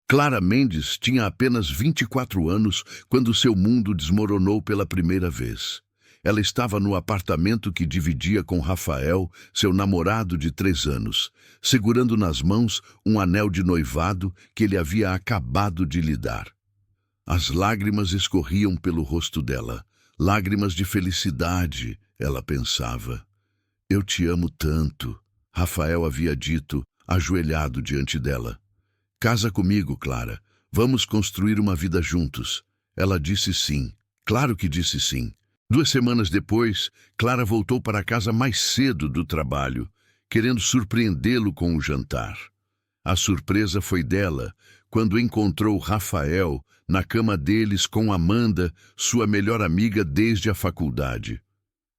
Clara Mendes tinha apenas 24 anos quando seu mundo desmoronou pela primeira vez. Ela estava no apartamento que dividia com Rafael, seu namorado de 3 anos, segurando nas mãos um anel de noivado que ele havia acabado de lhe dar. As lágrimas escorriam pelo rosto dela, lágrimas de felicidade, ela pensava. Eu te amo tanto, Rafael havia dito, ajoelhado diante dela. Casa comigo, Clara. Vamos construir uma vida juntos. Ela disse sim. Claro que disse sim. 2 semanas depois, Clara voltou para casa mais cedo do trabalho, querendo surpreendê-lo com o jantar. A surpresa foi dela quando encontrou Rafael na cama deles com Amanda, sua melhor amiga desde a faculdade.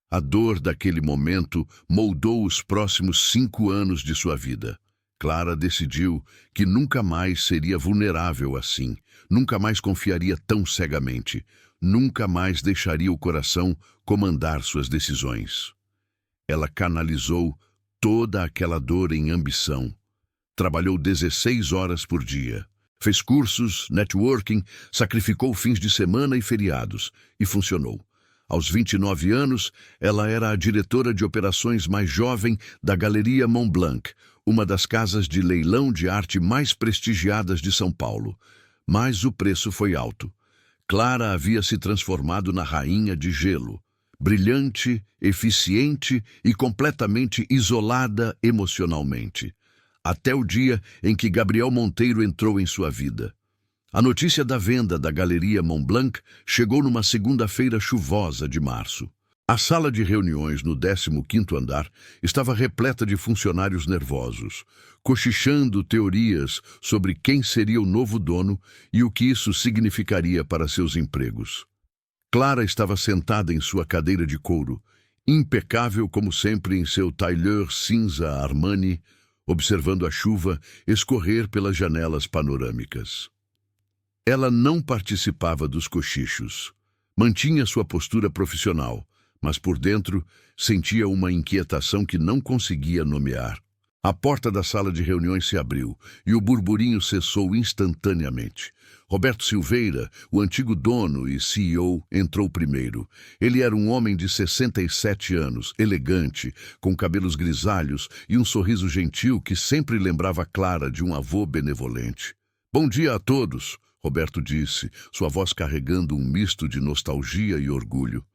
A dor daquele momento moldou os próximos 5 anos de sua vida. Clara decidiu que nunca mais seria vulnerável assim, nunca mais confiaria tão cegamente, nunca mais deixaria o coração comandar suas decisões. Ela canalizou toda aquela dor em ambição. Trabalhou 16 horas por dia. Fez cursos, networking, sacrificou fins de semana e feriados, e funcionou. Aos 29 anos, ela era a diretora de operações mais jovem da Galeria Montblanc, uma das casas de leilão de arte mais prestigiadas de São Paulo. Mas o preço foi alto. Clara havia se transformado na rainha de gelo, brilhante, eficiente e completamente isolada emocionalmente. Até o dia em que Gabriel Monteiro entrou em sua vida. A notícia da venda da Galeria Montblanc chegou numa segunda-feira chuvosa de março. A sala de reuniões no 15º andar estava repleta de funcionários nervosos, cochichando teorias sobre quem seria o novo dono e o que isso significaria para seus empregos. Clara estava sentada em sua cadeira de couro, impecável como sempre em seu tailleur cinza Armani, observando a chuva escorrer pelas janelas panorâmicas. Ela não participava dos cochichos. Mantinha sua postura profissional, mas por dentro sentia uma inquietação que não conseguia nomear. A porta da sala de reuniões se abriu e o burburinho cessou instantaneamente. Roberto Silveira, o antigo dono e CEO, entrou primeiro. Ele era um homem de 67 anos, elegante, com cabelos grisalhos e um sorriso gentil que sempre lembrava Clara de um avô benevolente. Bom dia a todos, Roberto disse, sua voz carregando um misto de nostalgia e orgulho.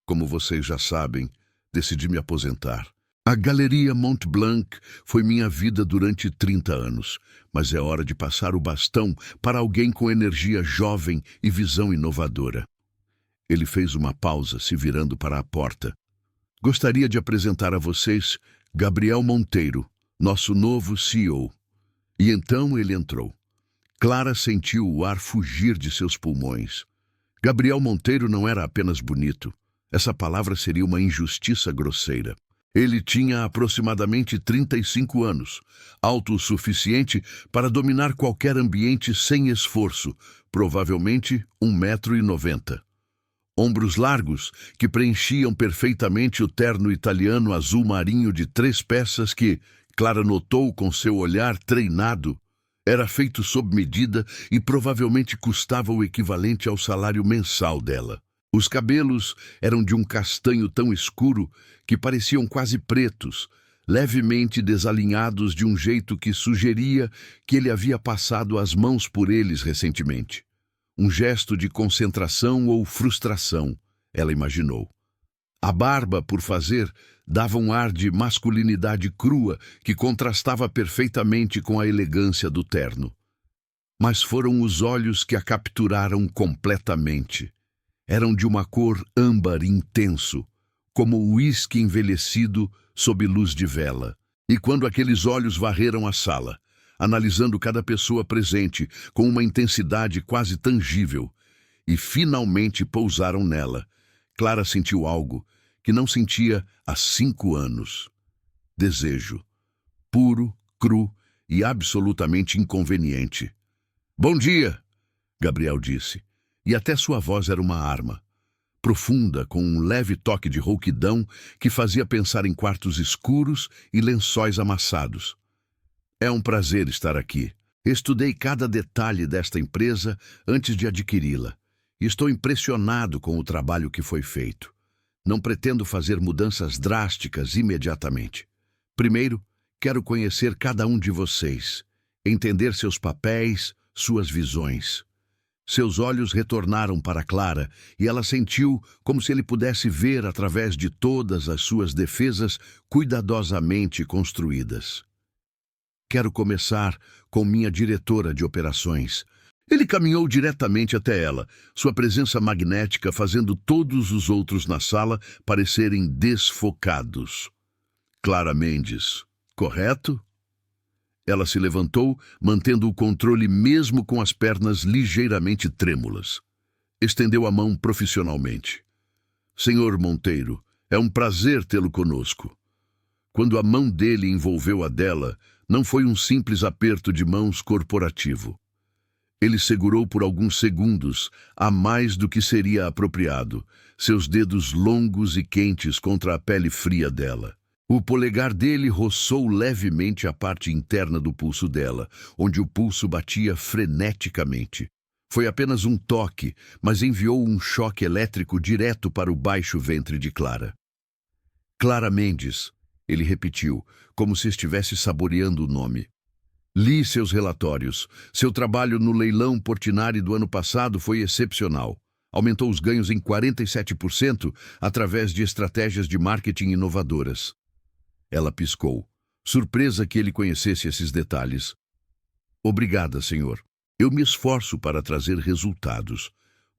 Como vocês já sabem, decidi me aposentar. A Galeria Montblanc foi minha vida durante 30 anos, mas é hora de passar o bastão para alguém com energia jovem e visão inovadora. Ele fez uma pausa, se virando para a porta. Gostaria de apresentar a vocês Gabriel Monteiro, nosso novo CEO. E então ele entrou. Clara sentiu o ar fugir de seus pulmões. Gabriel Monteiro não era apenas bonito. Essa palavra seria uma injustiça grosseira. Ele tinha aproximadamente 35 anos, alto o suficiente para dominar qualquer ambiente sem esforço, provavelmente 1,90 m. Ombros largos que preenchiam perfeitamente o terno italiano azul marinho de 3 peças que, Clara notou com seu olhar treinado, era feito sob medida e provavelmente custava o equivalente ao salário mensal dela. Os cabelos eram de um castanho tão escuro que pareciam quase pretos, levemente desalinhados de um jeito que sugeria que ele havia passado as mãos por eles recentemente. Um gesto de concentração ou frustração, ela imaginou. A barba, por fazer, dava um ar de masculinidade crua que contrastava perfeitamente com a elegância do terno. Mas foram os olhos que a capturaram completamente. Eram de uma cor âmbar intenso, como o uísque envelhecido sob luz de vela. E quando aqueles olhos varreram a sala, analisando cada pessoa presente com uma intensidade quase tangível, e finalmente pousaram nela, Clara sentiu algo que não sentia há 5 anos. Desejo. Puro, cru e absolutamente inconveniente. Bom dia, Gabriel disse. E até sua voz era uma arma, profunda, com um leve toque de rouquidão que fazia pensar em quartos escuros e lençóis amassados. É um prazer estar aqui. Estudei cada detalhe desta empresa antes de adquiri-la e estou impressionado com o trabalho que foi feito. Não pretendo fazer mudanças drásticas imediatamente. Primeiro, quero conhecer cada um de vocês, entender seus papéis, suas visões. Seus olhos retornaram para Clara e ela sentiu como se ele pudesse ver através de todas as suas defesas cuidadosamente construídas. Quero começar com minha diretora de operações. Ele caminhou diretamente até ela, sua presença magnética fazendo todos os outros na sala parecerem desfocados. Clara Mendes, correto? Ela se levantou, mantendo o controle mesmo com as pernas ligeiramente trêmulas. Estendeu a mão profissionalmente. Senhor Monteiro, é um prazer tê-lo conosco. Quando a mão dele envolveu a dela, não foi um simples aperto de mãos corporativo. Ele segurou por alguns segundos, a mais do que seria apropriado, seus dedos longos e quentes contra a pele fria dela. O polegar dele roçou levemente a parte interna do pulso dela, onde o pulso batia freneticamente. Foi apenas um toque, mas enviou um choque elétrico direto para o baixo ventre de Clara. Clara Mendes, ele repetiu, como se estivesse saboreando o nome. Li seus relatórios. Seu trabalho no leilão Portinari do ano passado foi excepcional. Aumentou os ganhos em 47% através de estratégias de marketing inovadoras. Ela piscou, surpresa que ele conhecesse esses detalhes. Obrigada, senhor. Eu me esforço para trazer resultados.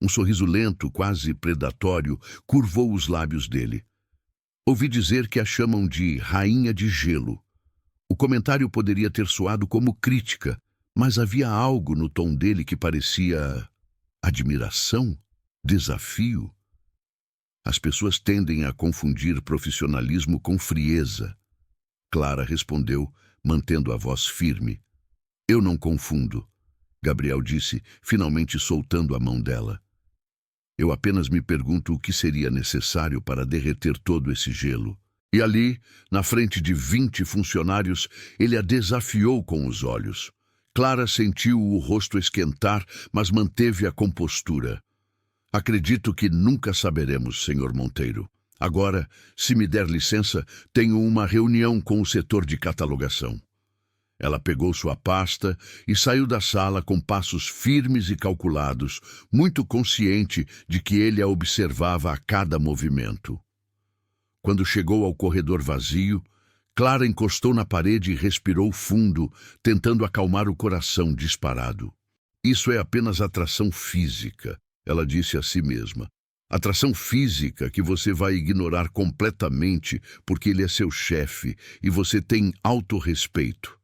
Um sorriso lento, quase predatório, curvou os lábios dele. Ouvi dizer que a chamam de Rainha de Gelo. O comentário poderia ter soado como crítica, mas havia algo no tom dele que parecia admiração, desafio. As pessoas tendem a confundir profissionalismo com frieza. Clara respondeu, mantendo a voz firme. Eu não confundo, Gabriel disse, finalmente soltando a mão dela. Eu apenas me pergunto o que seria necessário para derreter todo esse gelo. E ali, na frente de 20 funcionários, ele a desafiou com os olhos. Clara sentiu o rosto esquentar, mas manteve a compostura. Acredito que nunca saberemos, senhor Monteiro. Agora, se me der licença, tenho uma reunião com o setor de catalogação. Ela pegou sua pasta e saiu da sala com passos firmes e calculados, muito consciente de que ele a observava a cada movimento. Quando chegou ao corredor vazio, Clara encostou na parede e respirou fundo, tentando acalmar o coração disparado. Isso é apenas atração física, ela disse a si mesma. Atração física que você vai ignorar completamente porque ele é seu chefe e você tem autorrespeito.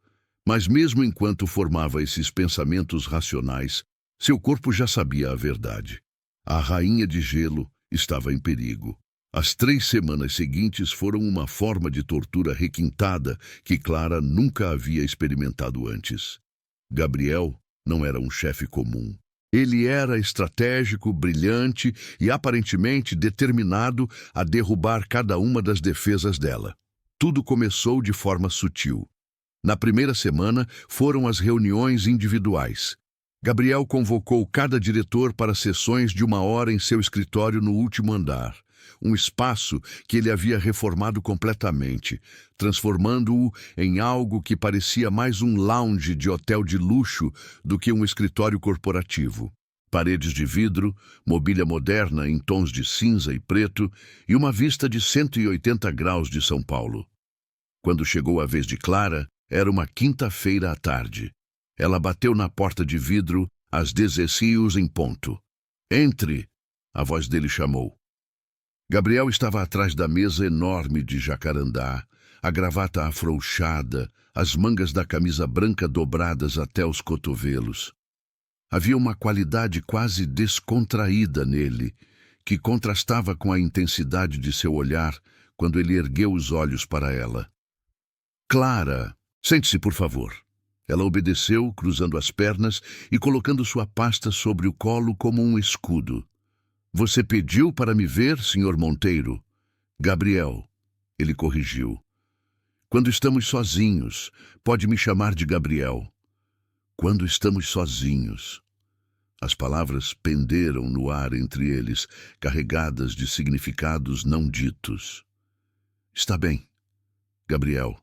Mas mesmo enquanto formava esses pensamentos racionais, seu corpo já sabia a verdade. A Rainha de Gelo estava em perigo. As 3 semanas seguintes foram uma forma de tortura requintada que Clara nunca havia experimentado antes. Gabriel não era um chefe comum. Ele era estratégico, brilhante e aparentemente determinado a derrubar cada uma das defesas dela. Tudo começou de forma sutil. Na primeira semana foram as reuniões individuais. Gabriel convocou cada diretor para sessões de 1 hora em seu escritório no último andar, um espaço que ele havia reformado completamente, transformando-o em algo que parecia mais um lounge de hotel de luxo do que um escritório corporativo. Paredes de vidro, mobília moderna em tons de cinza e preto e uma vista de 180 graus de São Paulo. Quando chegou a vez de Clara, era uma quinta-feira à tarde. Ela bateu na porta de vidro às 16 em ponto. Entre! A voz dele chamou. Gabriel estava atrás da mesa enorme de jacarandá, a gravata afrouxada, as mangas da camisa branca dobradas até os cotovelos. Havia uma qualidade quase descontraída nele, que contrastava com a intensidade de seu olhar quando ele ergueu os olhos para ela. Clara, sente-se, por favor. Ela obedeceu, cruzando as pernas e colocando sua pasta sobre o colo como um escudo. Você pediu para me ver, Sr. Monteiro? Gabriel, ele corrigiu. Quando estamos sozinhos, pode me chamar de Gabriel. quando estamos sozinhos. As palavras penderam no ar entre eles, carregadas de significados não ditos. Está bem, Gabriel.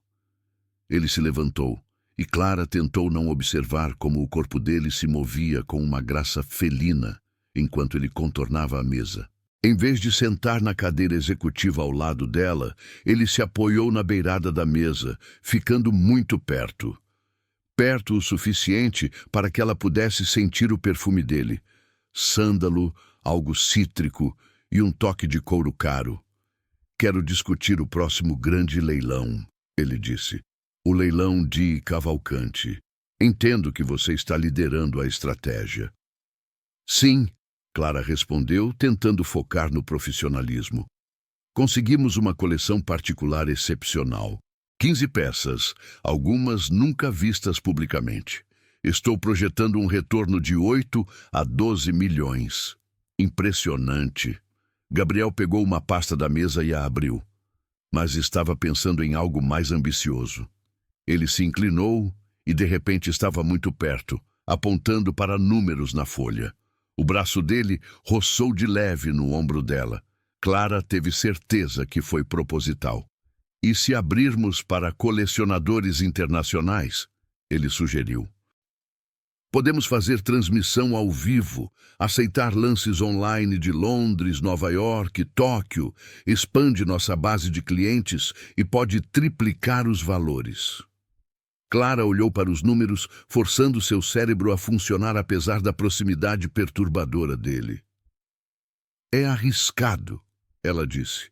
Ele se levantou, e Clara tentou não observar como o corpo dele se movia com uma graça felina enquanto ele contornava a mesa. Em vez de sentar na cadeira executiva ao lado dela, ele se apoiou na beirada da mesa, ficando muito perto. Perto o suficiente para que ela pudesse sentir o perfume dele. Sândalo, algo cítrico e um toque de couro caro. Quero discutir o próximo grande leilão, ele disse. O leilão de Cavalcante. Entendo que você está liderando a estratégia. Sim, Clara respondeu, tentando focar no profissionalismo. Conseguimos uma coleção particular excepcional. 15 peças, algumas nunca vistas publicamente. Estou projetando um retorno de 8 a 12 milhões. Impressionante. Gabriel pegou uma pasta da mesa e a abriu. Mas estava pensando em algo mais ambicioso. Ele se inclinou e de repente estava muito perto, apontando para números na folha. O braço dele roçou de leve no ombro dela. Clara teve certeza que foi proposital. E se abrirmos para colecionadores internacionais? Ele sugeriu. Podemos fazer transmissão ao vivo, aceitar lances online de Londres, Nova York, Tóquio, expande nossa base de clientes e pode triplicar os valores. Clara olhou para os números, forçando seu cérebro a funcionar apesar da proximidade perturbadora dele. É arriscado, ela disse.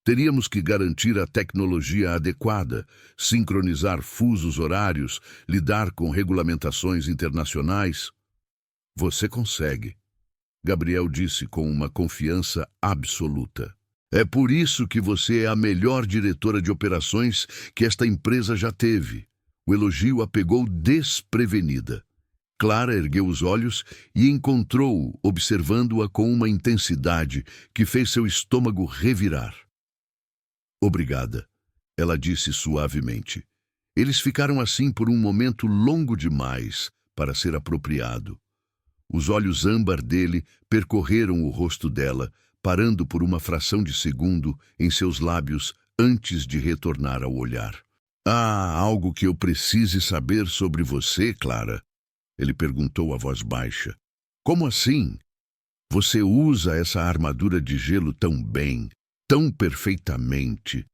Teríamos que garantir a tecnologia adequada, sincronizar fusos horários, lidar com regulamentações internacionais. Você consegue, Gabriel disse com uma confiança absoluta. É por isso que você é a melhor diretora de operações que esta empresa já teve. O elogio a pegou desprevenida. Clara ergueu os olhos e encontrou-o, observando-a com uma intensidade que fez seu estômago revirar. Obrigada, ela disse suavemente. Eles ficaram assim por um momento longo demais para ser apropriado. Os olhos âmbar dele percorreram o rosto dela, parando por uma fração de segundo em seus lábios antes de retornar ao olhar. Há algo que eu precise saber sobre você, Clara? Ele perguntou a voz baixa. Como assim? Você usa essa armadura de gelo tão bem, tão perfeitamente.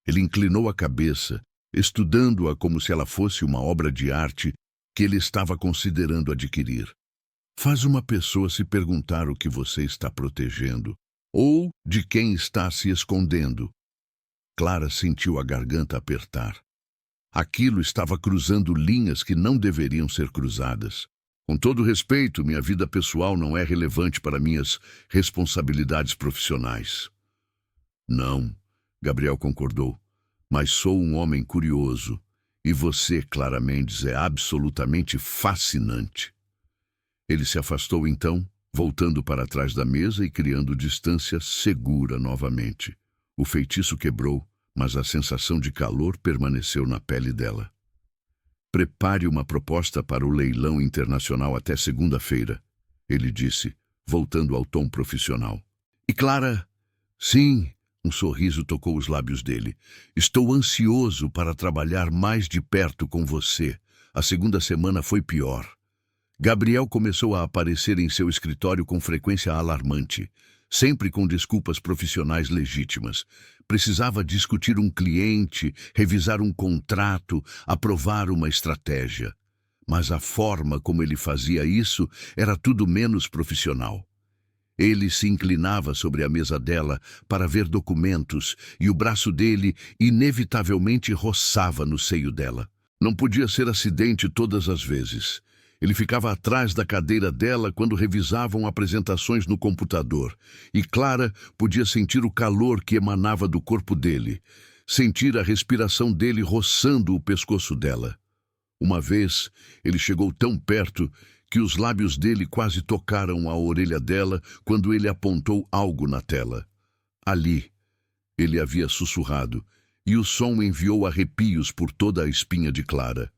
Ele inclinou a cabeça, estudando-a como se ela fosse uma obra de arte que ele estava considerando adquirir. Faz uma pessoa se perguntar o que você está protegendo, ou de quem está se escondendo. Clara sentiu a garganta apertar. Aquilo estava cruzando linhas que não deveriam ser cruzadas. Com todo respeito, minha vida pessoal não é relevante para minhas responsabilidades profissionais. Não, Gabriel concordou, mas sou um homem curioso, e você, Clara Mendes, é absolutamente fascinante. Ele se afastou então, voltando para trás da mesa e criando distância segura novamente. O feitiço quebrou, mas a sensação de calor permaneceu na pele dela. Prepare uma proposta para o leilão internacional até segunda-feira, ele disse, voltando ao tom profissional. E Clara, sim, um sorriso tocou os lábios dele. Estou ansioso para trabalhar mais de perto com você. A segunda semana foi pior. Gabriel começou a aparecer em seu escritório com frequência alarmante, sempre com desculpas profissionais legítimas. Precisava discutir um cliente, revisar um contrato, aprovar uma estratégia. Mas a forma como ele fazia isso era tudo menos profissional. Ele se inclinava sobre a mesa dela para ver documentos e o braço dele inevitavelmente roçava no seio dela. Não podia ser acidente todas as vezes. Ele ficava atrás da cadeira dela quando revisavam apresentações no computador, e Clara podia sentir o calor que emanava do corpo dele, sentir a respiração dele roçando o pescoço dela. Uma vez, ele chegou tão perto que os lábios dele quase tocaram a orelha dela quando ele apontou algo na tela. Ali, ele havia sussurrado, e o som enviou arrepios por toda a espinha de Clara.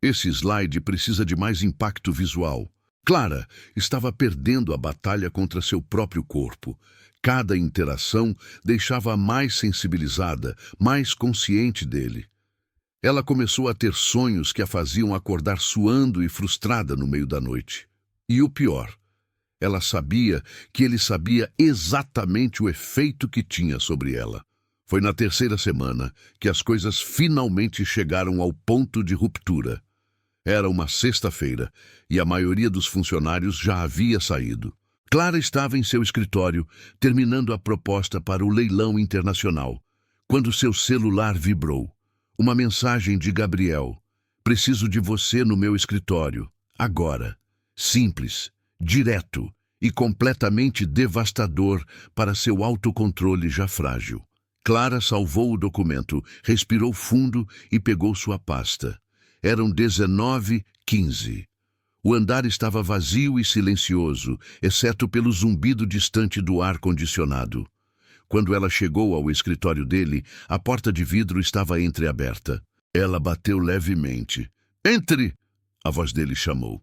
Esse slide precisa de mais impacto visual. Clara estava perdendo a batalha contra seu próprio corpo. Cada interação deixava-a mais sensibilizada, mais consciente dele. Ela começou a ter sonhos que a faziam acordar suando e frustrada no meio da noite. E o pior, ela sabia que ele sabia exatamente o efeito que tinha sobre ela. Foi na terceira semana que as coisas finalmente chegaram ao ponto de ruptura. Era uma sexta-feira e a maioria dos funcionários já havia saído. Clara estava em seu escritório, terminando a proposta para o leilão internacional, quando seu celular vibrou. Uma mensagem de Gabriel. Preciso de você no meu escritório. Agora. Simples, direto e completamente devastador para seu autocontrole já frágil. Clara salvou o documento, respirou fundo e pegou sua pasta. Eram 19h15. O andar estava vazio e silencioso, exceto pelo zumbido distante do ar-condicionado. Quando ela chegou ao escritório dele, a porta de vidro estava entreaberta. Ela bateu levemente. "Entre!" A voz dele chamou.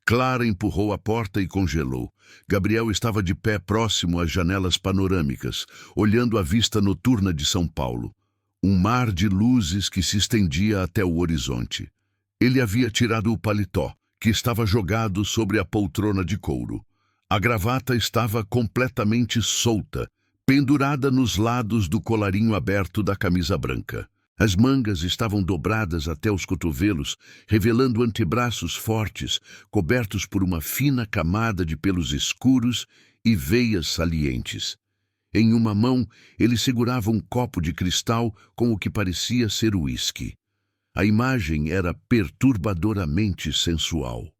Clara empurrou a porta e congelou. Gabriel estava de pé próximo às janelas panorâmicas, olhando a vista noturna de São Paulo. Um mar de luzes que se estendia até o horizonte. Ele havia tirado o paletó, que estava jogado sobre a poltrona de couro. A gravata estava completamente solta, pendurada nos lados do colarinho aberto da camisa branca. As mangas estavam dobradas até os cotovelos, revelando antebraços fortes, cobertos por uma fina camada de pelos escuros e veias salientes. Em uma mão, ele segurava um copo de cristal com o que parecia ser uísque. A imagem era perturbadoramente sensual.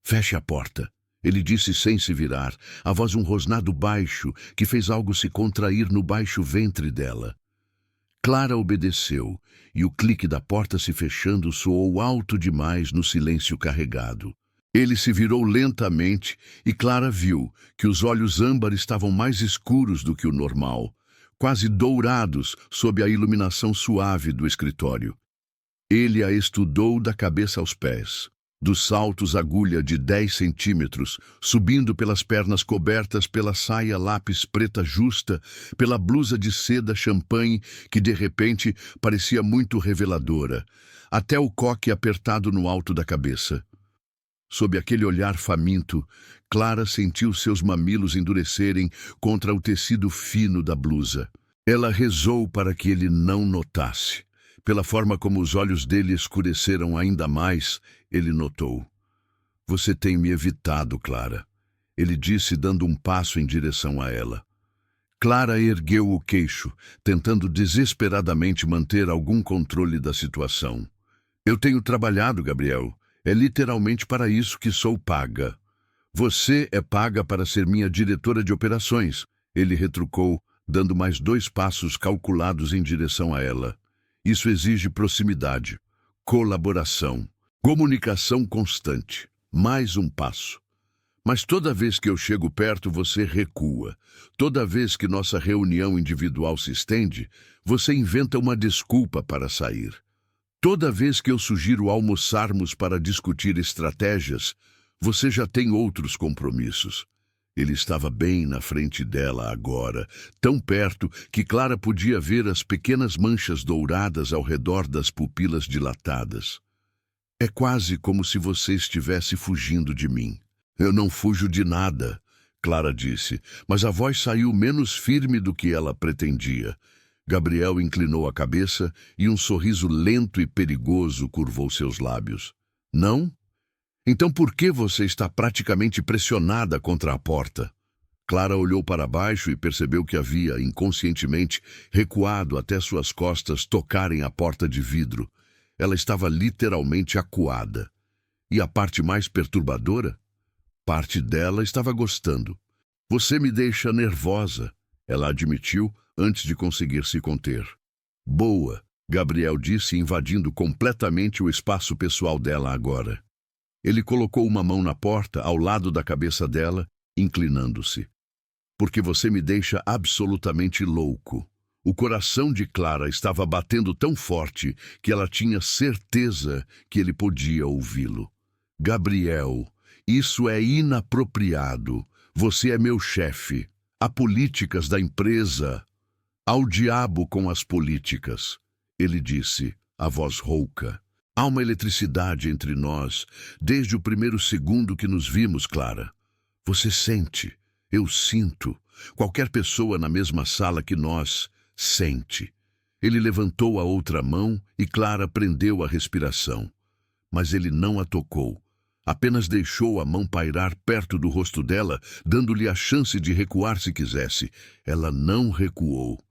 "Feche a porta", ele disse sem se virar, a voz um rosnado baixo que fez algo se contrair no baixo ventre dela. Clara obedeceu, e o clique da porta se fechando soou alto demais no silêncio carregado. Ele se virou lentamente e Clara viu que os olhos âmbar estavam mais escuros do que o normal, quase dourados sob a iluminação suave do escritório. Ele a estudou da cabeça aos pés. Dos saltos agulha de 10 centímetros, subindo pelas pernas cobertas pela saia lápis preta justa, pela blusa de seda champanhe que de repente parecia muito reveladora, até o coque apertado no alto da cabeça. Sob aquele olhar faminto, Clara sentiu seus mamilos endurecerem contra o tecido fino da blusa. Ela rezou para que ele não notasse. Pela forma como os olhos dele escureceram ainda mais, ele notou. "Você tem me evitado, Clara", ele disse, dando um passo em direção a ela. Clara ergueu o queixo, tentando desesperadamente manter algum controle da situação. "Eu tenho trabalhado, Gabriel. É literalmente para isso que sou paga." "Você é paga para ser minha diretora de operações", ele retrucou, dando mais 2 passos calculados em direção a ela. "Isso exige proximidade, colaboração, comunicação constante. Mais um passo. Mas toda vez que eu chego perto, você recua. Toda vez que nossa reunião individual se estende, você inventa uma desculpa para sair. Toda vez que eu sugiro almoçarmos para discutir estratégias, você já tem outros compromissos." Ele estava bem na frente dela agora, tão perto que Clara podia ver as pequenas manchas douradas ao redor das pupilas dilatadas. "É quase como se você estivesse fugindo de mim." "Eu não fujo de nada", Clara disse, mas a voz saiu menos firme do que ela pretendia. Gabriel inclinou a cabeça e um sorriso lento e perigoso curvou seus lábios. "Não? Então por que você está praticamente pressionada contra a porta?" Clara olhou para baixo e percebeu que havia, inconscientemente, recuado até suas costas tocarem a porta de vidro. Ela estava literalmente acuada. E a parte mais perturbadora? Parte dela estava gostando. "Você me deixa nervosa", ela admitiu antes de conseguir se conter. "Boa", Gabriel disse, invadindo completamente o espaço pessoal dela agora. Ele colocou uma mão na porta, ao lado da cabeça dela, inclinando-se. "Porque você me deixa absolutamente louco." O coração de Clara estava batendo tão forte que ela tinha certeza que ele podia ouvi-lo. Gabriel, isso é inapropriado. Você é meu chefe. Há políticas da empresa. Ao diabo com as políticas, ele disse, a voz rouca. Há uma eletricidade entre nós, desde o primeiro segundo que nos vimos, Clara. Você sente, eu sinto. Qualquer pessoa na mesma sala que nós sente. Ele levantou a outra mão e Clara prendeu a respiração. Mas ele não a tocou. Apenas deixou a mão pairar perto do rosto dela, dando-lhe a chance de recuar se quisesse. Ela não recuou.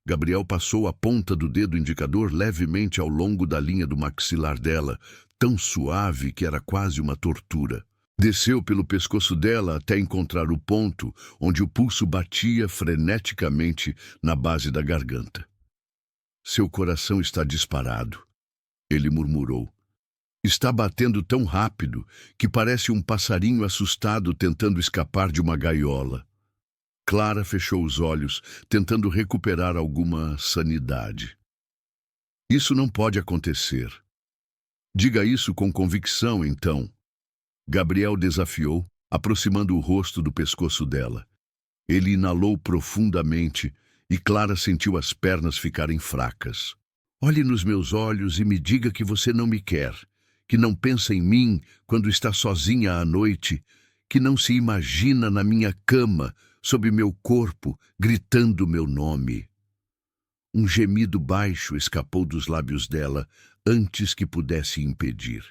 Gabriel passou a ponta do dedo indicador levemente ao longo da linha do maxilar dela, tão suave que era quase uma tortura. Desceu pelo pescoço dela até encontrar o ponto onde o pulso batia freneticamente na base da garganta. Seu coração está disparado, ele murmurou. Está batendo tão rápido que parece um passarinho assustado tentando escapar de uma gaiola. Clara fechou os olhos, tentando recuperar alguma sanidade. Isso não pode acontecer. Diga isso com convicção, então. Gabriel desafiou, aproximando o rosto do pescoço dela. Ele inalou profundamente e Clara sentiu as pernas ficarem fracas. Olhe nos meus olhos e me diga que você não me quer, que não pensa em mim quando está sozinha à noite, que não se imagina na minha cama, sob meu corpo, gritando meu nome. Um gemido baixo escapou dos lábios dela antes que pudesse impedir.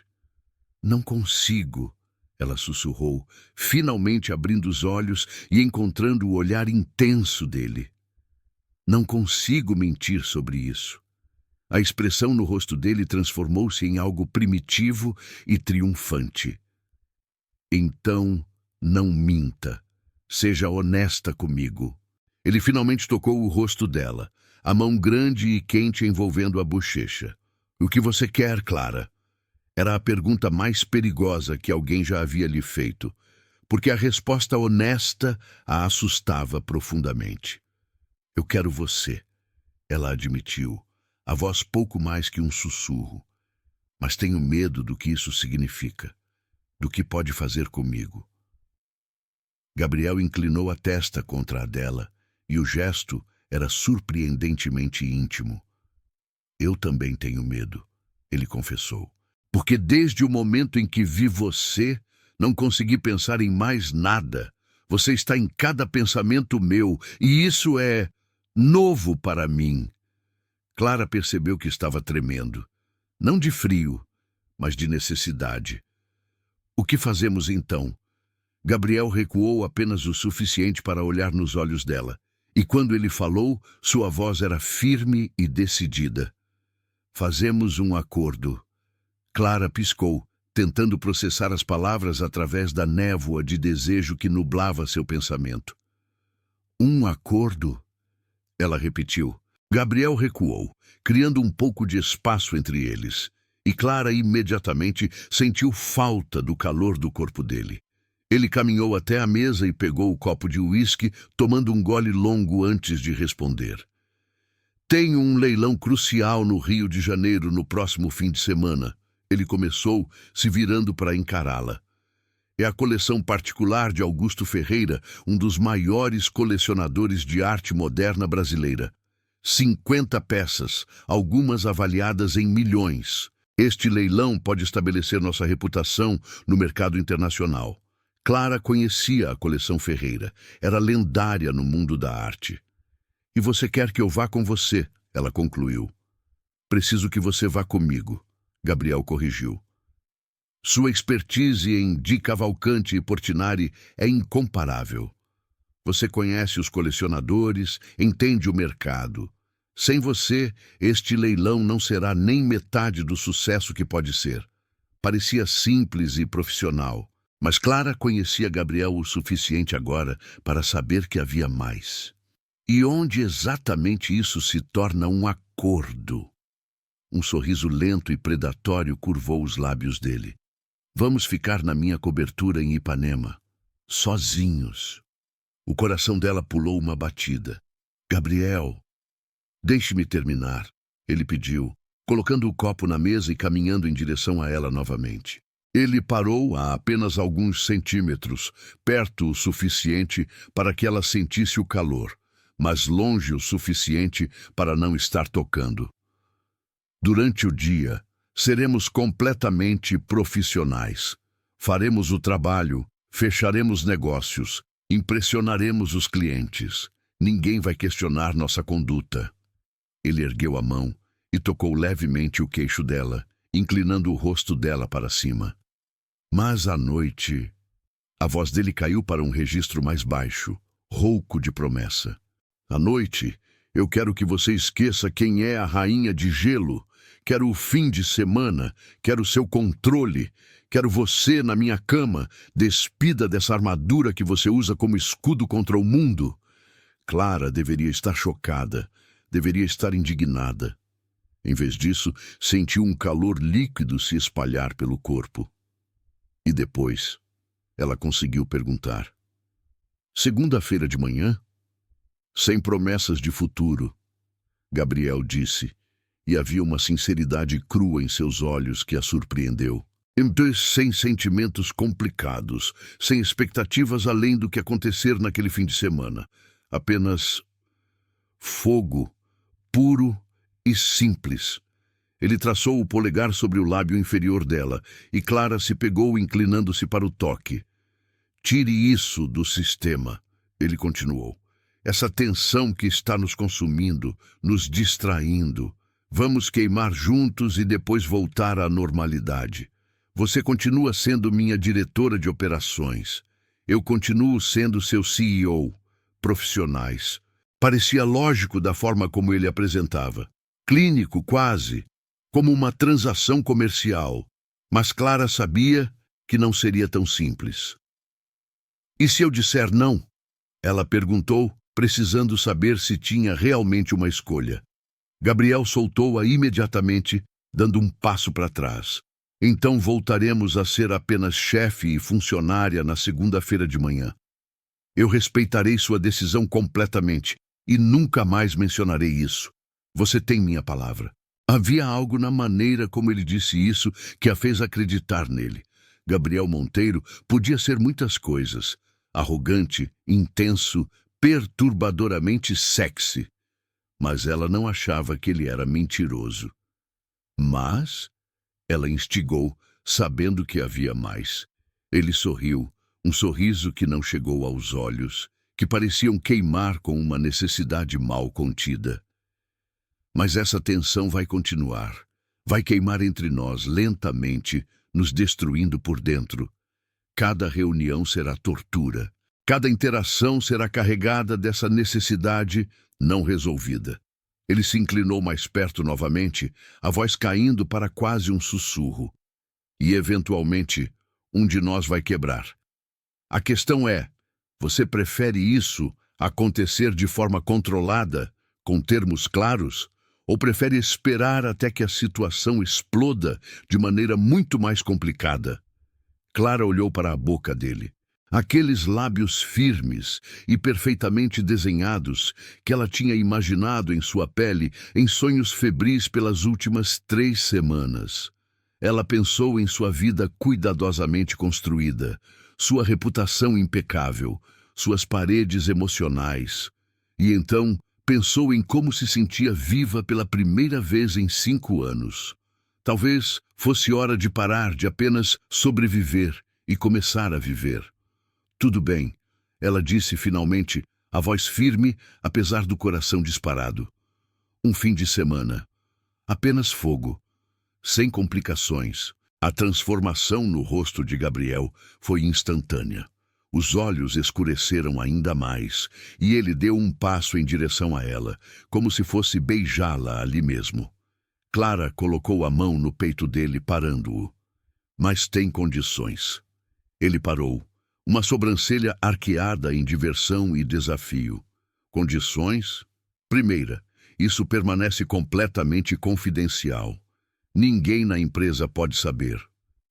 Não consigo, ela sussurrou, finalmente abrindo os olhos e encontrando o olhar intenso dele. Não consigo mentir sobre isso. A expressão no rosto dele transformou-se em algo primitivo e triunfante. Então, não minta. Seja honesta comigo. Ele finalmente tocou o rosto dela, a mão grande e quente envolvendo a bochecha. O que você quer, Clara? Era a pergunta mais perigosa que alguém já havia lhe feito, porque a resposta honesta a assustava profundamente. Eu quero você, ela admitiu, a voz pouco mais que um sussurro. Mas tenho medo do que isso significa, do que pode fazer comigo. Gabriel inclinou a testa contra a dela, e o gesto era surpreendentemente íntimo. Eu também tenho medo, ele confessou. Porque desde o momento em que vi você, não consegui pensar em mais nada. Você está em cada pensamento meu, e isso é novo para mim. Clara percebeu que estava tremendo. Não de frio, mas de necessidade. O que fazemos então? Gabriel recuou apenas o suficiente para olhar nos olhos dela. E quando ele falou, sua voz era firme e decidida. Fazemos um acordo. Clara piscou, tentando processar as palavras através da névoa de desejo que nublava seu pensamento. Um acordo? Ela repetiu. Gabriel recuou, criando um pouco de espaço entre eles, e Clara imediatamente sentiu falta do calor do corpo dele. Ele caminhou até a mesa e pegou o copo de uísque, tomando um gole longo antes de responder. Tenho um leilão crucial no Rio de Janeiro no próximo fim de semana. Ele começou, se virando para encará-la. É a coleção particular de Augusto Ferreira, um dos maiores colecionadores de arte moderna brasileira. 50 peças, algumas avaliadas em milhões. Este leilão pode estabelecer nossa reputação no mercado internacional. Clara conhecia a coleção Ferreira. Era lendária no mundo da arte. E você quer que eu vá com você, ela concluiu. Preciso que você vá comigo, Gabriel corrigiu. Sua expertise em Di Cavalcanti e Portinari é incomparável. Você conhece os colecionadores, entende o mercado. Sem você, este leilão não será nem metade do sucesso que pode ser. Parecia simples e profissional, mas Clara conhecia Gabriel o suficiente agora para saber que havia mais. E onde exatamente isso se torna um acordo? Um sorriso lento e predatório curvou os lábios dele. Vamos ficar na minha cobertura em Ipanema, sozinhos. O coração dela pulou uma batida. Gabriel, Deixe-me terminar, ele pediu, colocando o copo na mesa e caminhando em direção a ela novamente. Ele parou a apenas alguns centímetros, perto o suficiente para que ela sentisse o calor, mas longe o suficiente para não estar tocando. Durante o dia, seremos completamente profissionais. Faremos o trabalho, fecharemos negócios, impressionaremos os clientes. Ninguém vai questionar nossa conduta. Ele ergueu a mão e tocou levemente o queixo dela, inclinando o rosto dela para cima. Mas à noite, a voz dele caiu para um registro mais baixo, rouco de promessa. À noite, eu quero que você esqueça quem é a rainha de gelo. Quero o fim de semana, quero seu controle, quero você na minha cama, despida dessa armadura que você usa como escudo contra o mundo. Clara deveria estar chocada, deveria estar indignada. Em vez disso, sentiu um calor líquido se espalhar pelo corpo. E depois, ela conseguiu perguntar. Segunda-feira de manhã? Sem promessas de futuro, Gabriel disse, e havia uma sinceridade crua em seus olhos que a surpreendeu. Sem sentimentos complicados, sem expectativas além do que acontecer naquele fim de semana. Apenas fogo, puro e simples. Ele traçou o polegar sobre o lábio inferior dela, e Clara se pegou inclinando-se para o toque. Tire isso do sistema, ele continuou. Essa tensão que está nos consumindo, nos distraindo. Vamos queimar juntos e depois voltar à normalidade. Você continua sendo minha diretora de operações. Eu continuo sendo seu CEO. Profissionais. Parecia lógico da forma como ele apresentava. Clínico, quase. Como uma transação comercial. Mas Clara sabia que não seria tão simples. E se eu disser não? Ela perguntou, precisando saber se tinha realmente uma escolha. Gabriel soltou-a imediatamente, dando um passo para trás. Então voltaremos a ser apenas chefe e funcionária na segunda-feira de manhã. Eu respeitarei sua decisão completamente e nunca mais mencionarei isso. Você tem minha palavra. Havia algo na maneira como ele disse isso que a fez acreditar nele. Gabriel Monteiro podia ser muitas coisas. Arrogante, intenso, perturbadoramente sexy. Mas ela não achava que ele era mentiroso. Mas ela instigou, sabendo que havia mais. Ele sorriu, um sorriso que não chegou aos olhos, que pareciam queimar com uma necessidade mal contida. Mas essa tensão vai continuar, vai queimar entre nós lentamente, nos destruindo por dentro. Cada reunião será tortura. Cada interação será carregada dessa necessidade não resolvida. Ele se inclinou mais perto novamente, a voz caindo para quase um sussurro. E, eventualmente, um de nós vai quebrar. A questão é, você prefere isso acontecer de forma controlada, com termos claros, ou prefere esperar até que a situação exploda de maneira muito mais complicada? Clara olhou para a boca dele. Aqueles lábios firmes e perfeitamente desenhados que ela tinha imaginado em sua pele em sonhos febris pelas últimas 3 semanas. Ela pensou em sua vida cuidadosamente construída, sua reputação impecável, suas paredes emocionais. E então pensou em como se sentia viva pela primeira vez em 5 anos. Talvez fosse hora de parar de apenas sobreviver e começar a viver. Tudo bem, ela disse finalmente, a voz firme, apesar do coração disparado. Um fim de semana. Apenas fogo. Sem complicações. A transformação no rosto de Gabriel foi instantânea. Os olhos escureceram ainda mais, e ele deu um passo em direção a ela, como se fosse beijá-la ali mesmo. Clara colocou a mão no peito dele, parando-o. Mas tem condições. Ele parou. Uma sobrancelha arqueada em diversão e desafio. Condições? Primeira, isso permanece completamente confidencial. Ninguém na empresa pode saber.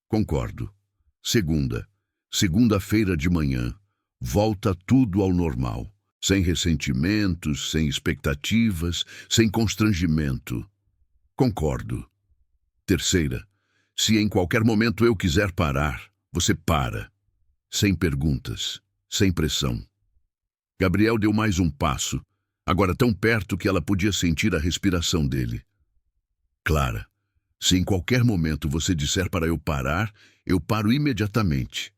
Concordo. Segunda, segunda-feira de manhã, volta tudo ao normal. Sem ressentimentos, sem expectativas, sem constrangimento. Concordo. Terceira, se em qualquer momento eu quiser parar, você para. Sem perguntas, sem pressão. Gabriel deu mais um passo, agora tão perto que ela podia sentir a respiração dele. Clara, se em qualquer momento você disser para eu paro imediatamente.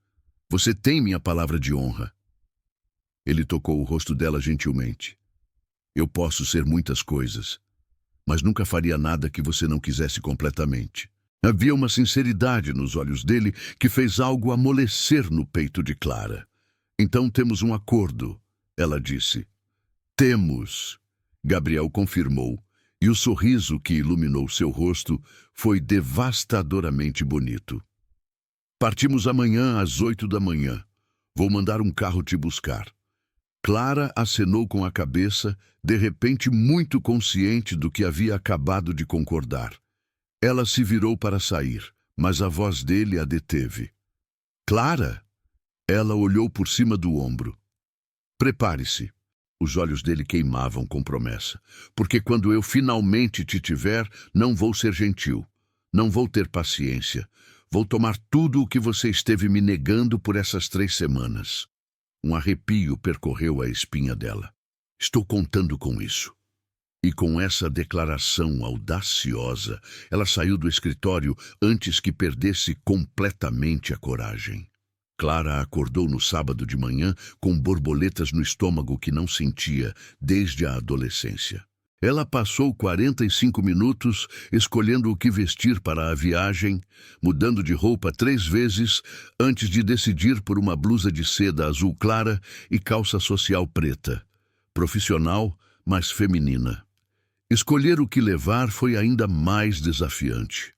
Você tem minha palavra de honra. Ele tocou o rosto dela gentilmente. Eu posso ser muitas coisas, mas nunca faria nada que você não quisesse completamente. Havia uma sinceridade nos olhos dele que fez algo amolecer no peito de Clara. Então temos um acordo, ela disse. Temos, Gabriel confirmou, e o sorriso que iluminou seu rosto foi devastadoramente bonito. Partimos amanhã às 8 da manhã. Vou mandar um carro te buscar. Clara acenou com a cabeça, de repente muito consciente do que havia acabado de concordar. Ela se virou para sair, mas a voz dele a deteve. Clara? Ela olhou por cima do ombro. Prepare-se. Os olhos dele queimavam com promessa. Porque quando eu finalmente te tiver, não vou ser gentil. Não vou ter paciência. Vou tomar tudo o que você esteve me negando por essas 3 semanas. Um arrepio percorreu a espinha dela. Estou contando com isso. E com essa declaração audaciosa, ela saiu do escritório antes que perdesse completamente a coragem. Clara acordou no sábado de manhã com borboletas no estômago que não sentia desde a adolescência. Ela passou 45 minutos escolhendo o que vestir para a viagem, mudando de roupa 3 vezes antes de decidir por uma blusa de seda azul clara e calça social preta. Profissional, mas feminina. Escolher o que levar foi ainda mais desafiante.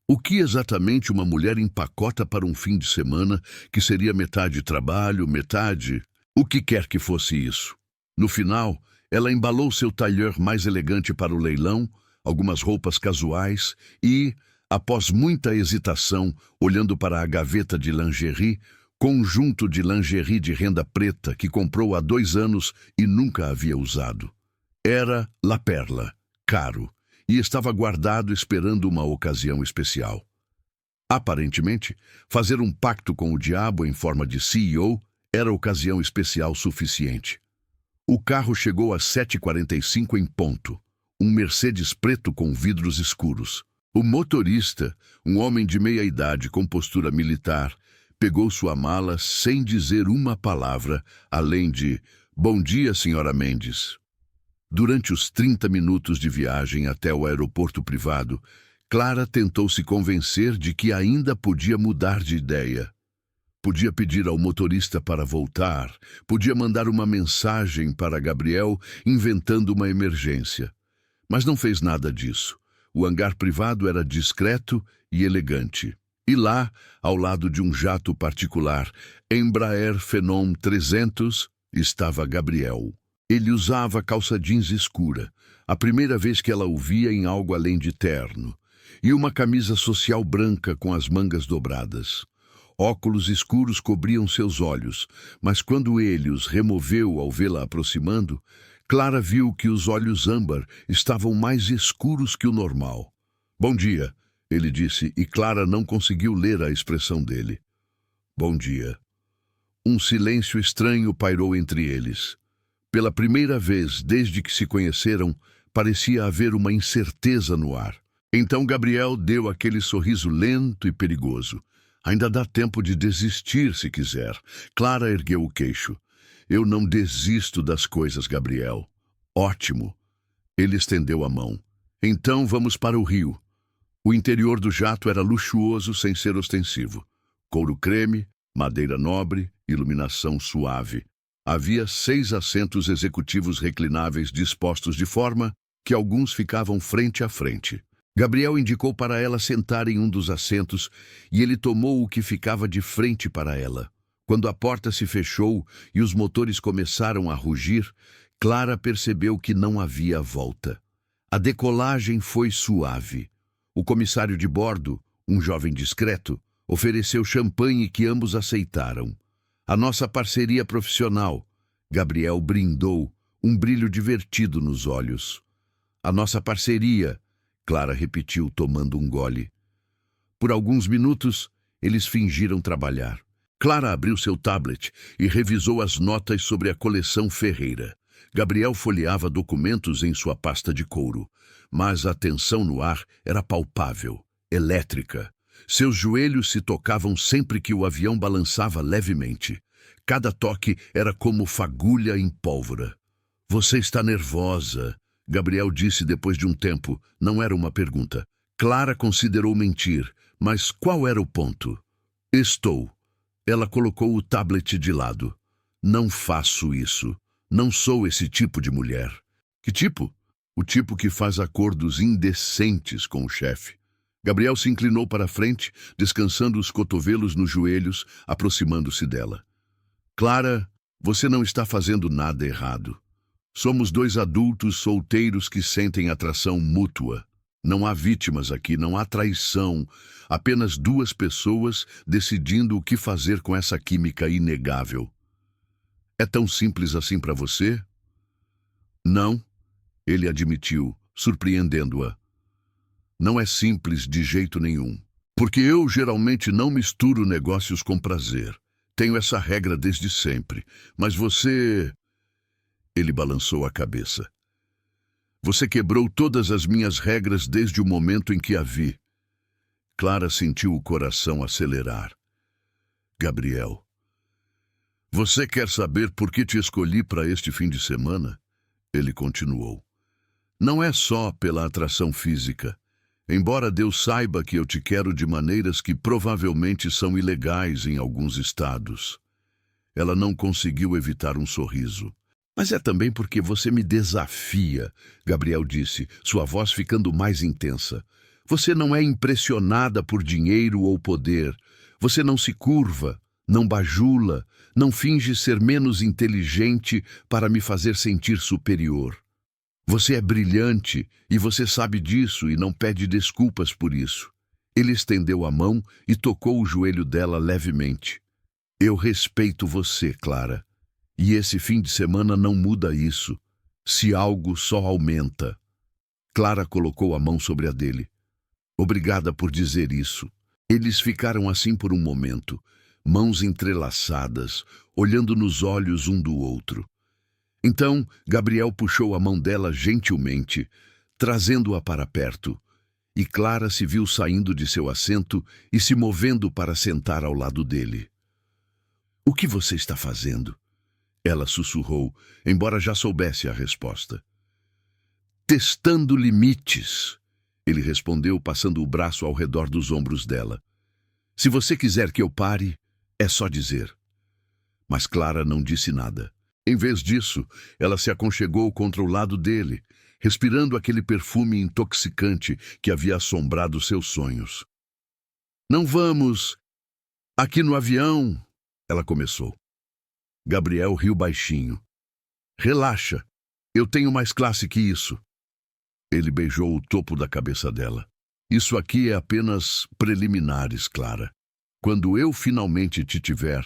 O que exatamente uma mulher empacota para um fim de semana que seria metade trabalho, metade... O que quer que fosse isso. No final, ela embalou seu tailleur mais elegante para o leilão, algumas roupas casuais e, após muita hesitação, olhando para a gaveta de lingerie, conjunto de lingerie de renda preta que comprou há 2 anos e nunca havia usado. Era La Perla, caro, e estava guardado esperando uma ocasião especial. Aparentemente, fazer um pacto com o diabo em forma de CEO era ocasião especial suficiente. O carro chegou às 7h45 em ponto. Um Mercedes preto com vidros escuros. O motorista, um homem de meia idade com postura militar, pegou sua mala sem dizer uma palavra, além de "Bom dia, senhora Mendes". Durante os 30 minutos de viagem até o aeroporto privado, Clara tentou se convencer de que ainda podia mudar de ideia. Podia pedir ao motorista para voltar, podia mandar uma mensagem para Gabriel inventando uma emergência. Mas não fez nada disso. O hangar privado era discreto e elegante. E lá, ao lado de um jato particular, Embraer Phenom 300, estava Gabriel. Ele usava calça jeans escura, a primeira vez que ela o via em algo além de terno, e uma camisa social branca com as mangas dobradas. Óculos escuros cobriam seus olhos, mas quando ele os removeu ao vê-la aproximando, Clara viu que os olhos âmbar estavam mais escuros que o normal. "Bom dia", ele disse, e Clara não conseguiu ler a expressão dele. "Bom dia". Um silêncio estranho pairou entre eles. Pela primeira vez desde que se conheceram, parecia haver uma incerteza no ar. Então Gabriel deu aquele sorriso lento e perigoso. "Ainda dá tempo de desistir se quiser." Clara ergueu o queixo. "Eu não desisto das coisas, Gabriel." "Ótimo." Ele estendeu a mão. "Então vamos para o Rio." O interior do jato era luxuoso sem ser ostensivo. Couro creme, madeira nobre, iluminação suave. Havia 6 assentos executivos reclináveis dispostos de forma que alguns ficavam frente a frente. Gabriel indicou para ela sentar em um dos assentos e ele tomou o que ficava de frente para ela. Quando a porta se fechou e os motores começaram a rugir, Clara percebeu que não havia volta. A decolagem foi suave. O comissário de bordo, um jovem discreto, ofereceu champanhe que ambos aceitaram. "A nossa parceria profissional", Gabriel brindou, um brilho divertido nos olhos. A nossa parceria, Clara repetiu, tomando um gole. Por alguns minutos, eles fingiram trabalhar. Clara abriu seu tablet e revisou as notas sobre a coleção Ferreira. Gabriel folheava documentos em sua pasta de couro, mas a tensão no ar era palpável, elétrica. Seus joelhos se tocavam sempre que o avião balançava levemente. Cada toque era como fagulha em pólvora. Você está nervosa, Gabriel disse depois de um tempo. Não era uma pergunta. Clara considerou mentir, mas qual era o ponto? Estou. Ela colocou o tablet de lado. Não faço isso. Não sou esse tipo de mulher. Que tipo? O tipo que faz acordos indecentes com o chefe. Gabriel se inclinou para a frente, descansando os cotovelos nos joelhos, aproximando-se dela. Clara, você não está fazendo nada errado. Somos dois adultos solteiros que sentem atração mútua. Não há vítimas aqui, não há traição. Apenas duas pessoas decidindo o que fazer com essa química inegável. É tão simples assim para você? Não, ele admitiu, surpreendendo-a. Não é simples de jeito nenhum. Porque eu geralmente não misturo negócios com prazer. Tenho essa regra desde sempre. Mas você... Ele balançou a cabeça. Você quebrou todas as minhas regras desde o momento em que a vi. Clara sentiu o coração acelerar. Gabriel. Você quer saber por que te escolhi para este fim de semana? Ele continuou. Não é só pela atração física. Embora Deus saiba que eu te quero de maneiras que provavelmente são ilegais em alguns estados. Ela não conseguiu evitar um sorriso. Mas é também porque você me desafia, Gabriel disse, sua voz ficando mais intensa. Você não é impressionada por dinheiro ou poder. Você não se curva, não bajula, não finge ser menos inteligente para me fazer sentir superior. Você é brilhante e você sabe disso e não pede desculpas por isso. Ele estendeu a mão e tocou o joelho dela levemente. Eu respeito você, Clara. E esse fim de semana não muda isso. Se algo só aumenta. Clara colocou a mão sobre a dele. Obrigada por dizer isso. Eles ficaram assim por um momento, mãos entrelaçadas, olhando nos olhos um do outro. Então, Gabriel puxou a mão dela gentilmente, trazendo-a para perto, e Clara se viu saindo de seu assento e se movendo para sentar ao lado dele. O que você está fazendo? Ela sussurrou, embora já soubesse a resposta. Testando limites, ele respondeu, passando o braço ao redor dos ombros dela. Se você quiser que eu pare, é só dizer. Mas Clara não disse nada. Em vez disso, ela se aconchegou contra o lado dele, respirando aquele perfume intoxicante que havia assombrado seus sonhos. Não vamos... Aqui no avião... Ela começou. Gabriel riu baixinho. Relaxa, eu tenho mais classe que isso. Ele beijou o topo da cabeça dela. Isso aqui é apenas preliminares, Clara. Quando eu finalmente te tiver,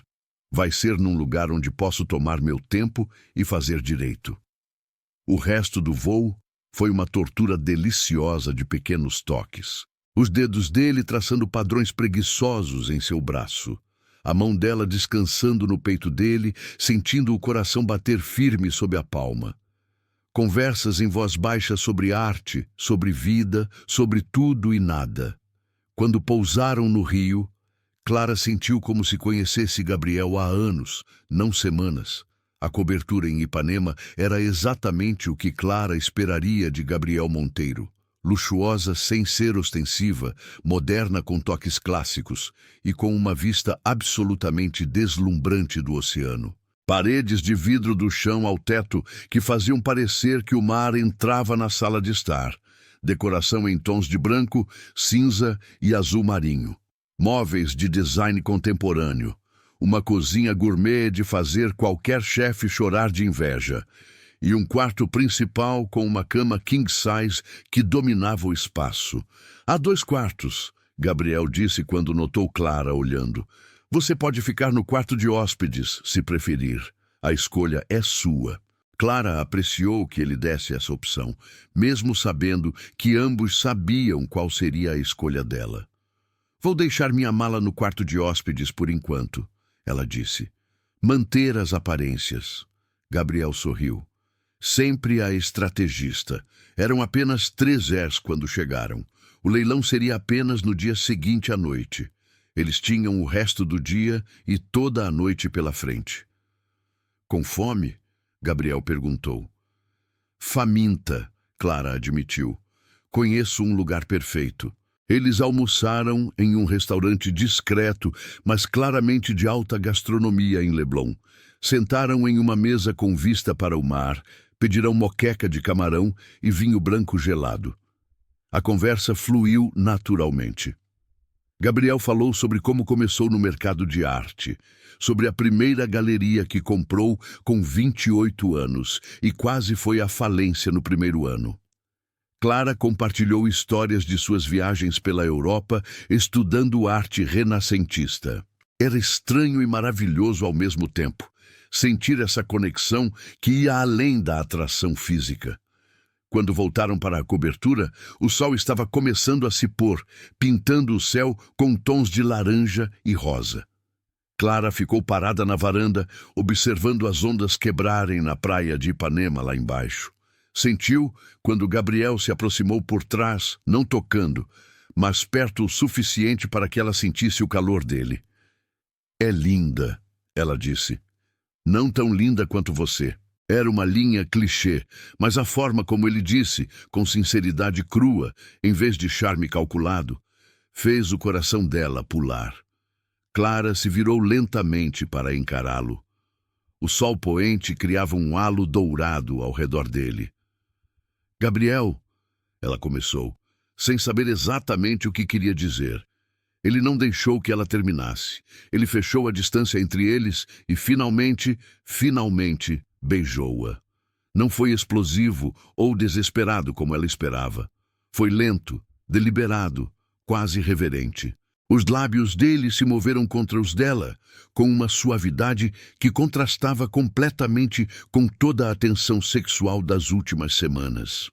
vai ser num lugar onde posso tomar meu tempo e fazer direito. O resto do voo foi uma tortura deliciosa de pequenos toques. Os dedos dele traçando padrões preguiçosos em seu braço. A mão dela descansando no peito dele, sentindo o coração bater firme sob a palma. Conversas em voz baixa sobre arte, sobre vida, sobre tudo e nada. Quando pousaram no Rio, Clara sentiu como se conhecesse Gabriel há anos, não semanas. A cobertura em Ipanema era exatamente o que Clara esperaria de Gabriel Monteiro. Luxuosa sem ser ostensiva, moderna com toques clássicos e com uma vista absolutamente deslumbrante do oceano. Paredes de vidro do chão ao teto que faziam parecer que o mar entrava na sala de estar. Decoração em tons de branco, cinza e azul marinho. Móveis de design contemporâneo. Uma cozinha gourmet de fazer qualquer chefe chorar de inveja. E um quarto principal com uma cama king size que dominava o espaço. Há 2 quartos, Gabriel disse quando notou Clara olhando. Você pode ficar no quarto de hóspedes, se preferir. A escolha é sua. Clara apreciou que ele desse essa opção, mesmo sabendo que ambos sabiam qual seria a escolha dela. Vou deixar minha mala no quarto de hóspedes por enquanto, ela disse. Manter as aparências. Gabriel sorriu. Sempre a estrategista. Eram apenas 3 és quando chegaram. O leilão seria apenas no dia seguinte à noite. Eles tinham o resto do dia e toda a noite pela frente. Com fome? Gabriel perguntou. Faminta, Clara admitiu. Conheço um lugar perfeito. Eles almoçaram em um restaurante discreto, mas claramente de alta gastronomia em Leblon. Sentaram em uma mesa com vista para o mar, pediram moqueca de camarão e vinho branco gelado. A conversa fluiu naturalmente. Gabriel falou sobre como começou no mercado de arte, sobre a primeira galeria que comprou com 28 anos e quase foi à falência no primeiro ano. Clara compartilhou histórias de suas viagens pela Europa, estudando arte renascentista. Era estranho e maravilhoso ao mesmo tempo, sentir essa conexão que ia além da atração física. Quando voltaram para a cobertura, o sol estava começando a se pôr, pintando o céu com tons de laranja e rosa. Clara ficou parada na varanda, observando as ondas quebrarem na praia de Ipanema lá embaixo. Sentiu quando Gabriel se aproximou por trás, não tocando, mas perto o suficiente para que ela sentisse o calor dele. É linda, ela disse. Não tão linda quanto você. Era uma linha clichê, mas a forma como ele disse, com sinceridade crua, em vez de charme calculado, fez o coração dela pular. Clara se virou lentamente para encará-lo. O sol poente criava um halo dourado ao redor dele. Gabriel, ela começou, sem saber exatamente o que queria dizer. Ele não deixou que ela terminasse. Ele fechou a distância entre eles e finalmente beijou-a. Não foi explosivo ou desesperado como ela esperava. Foi lento, deliberado, quase reverente. Os lábios dele se moveram contra os dela, com uma suavidade que contrastava completamente com toda a tensão sexual das últimas semanas.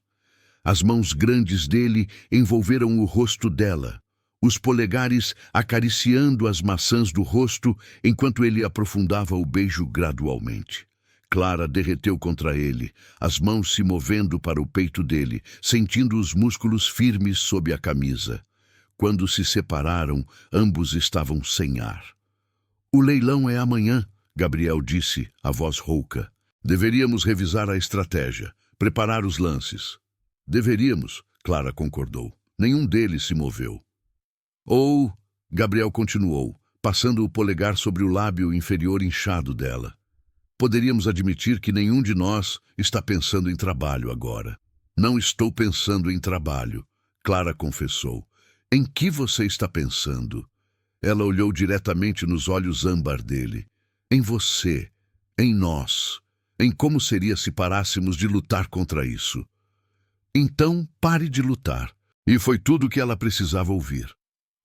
As mãos grandes dele envolveram o rosto dela, os polegares acariciando as maçãs do rosto enquanto ele aprofundava o beijo gradualmente. Clara derreteu contra ele, as mãos se movendo para o peito dele, sentindo os músculos firmes sob a camisa. Quando se separaram, ambos estavam sem ar. O leilão é amanhã, Gabriel disse, a voz rouca. Deveríamos revisar a estratégia, preparar os lances. Deveríamos, Clara concordou. Nenhum deles se moveu. Ou, Gabriel continuou, passando o polegar sobre o lábio inferior inchado dela. Poderíamos admitir que nenhum de nós está pensando em trabalho agora. Não estou pensando em trabalho, Clara confessou. Em que você está pensando? Ela olhou diretamente nos olhos âmbar dele. Em você, em nós, em como seria se parássemos de lutar contra isso. Então, pare de lutar. E foi tudo o que ela precisava ouvir.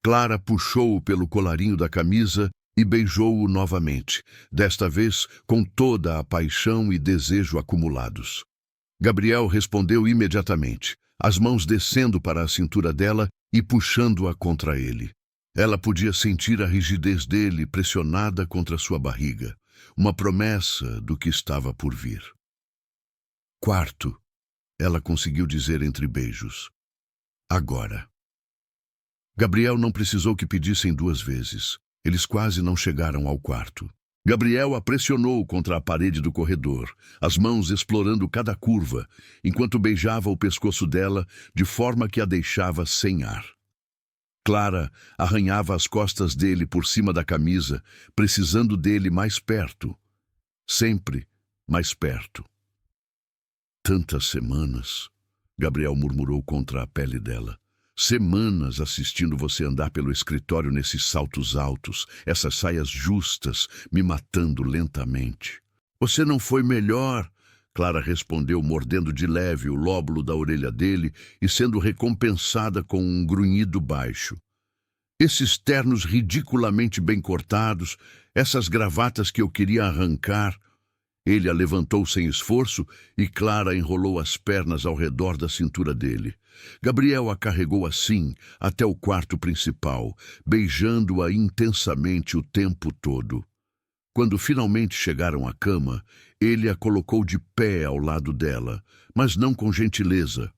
Clara puxou-o pelo colarinho da camisa e beijou-o novamente, desta vez com toda a paixão e desejo acumulados. Gabriel respondeu imediatamente, as mãos descendo para a cintura dela e puxando-a contra ele. Ela podia sentir a rigidez dele pressionada contra sua barriga, uma promessa do que estava por vir. Quarto, ela conseguiu dizer entre beijos. Agora. Gabriel não precisou que pedissem 2 vezes. Eles quase não chegaram ao quarto. Gabriel a pressionou contra a parede do corredor, as mãos explorando cada curva, enquanto beijava o pescoço dela de forma que a deixava sem ar. Clara arranhava as costas dele por cima da camisa, precisando dele mais perto. Sempre mais perto. Tantas semanas, Gabriel murmurou contra a pele dela. Semanas assistindo você andar pelo escritório nesses saltos altos, essas saias justas, me matando lentamente. Você não foi melhor, Clara respondeu, mordendo de leve o lóbulo da orelha dele e sendo recompensada com um grunhido baixo. Esses ternos ridiculamente bem cortados, essas gravatas que eu queria arrancar. Ele a levantou sem esforço e Clara enrolou as pernas ao redor da cintura dele. Gabriel a carregou assim até o quarto principal, beijando-a intensamente o tempo todo. Quando finalmente chegaram à cama, ele a colocou de pé ao lado dela, mas não com gentileza,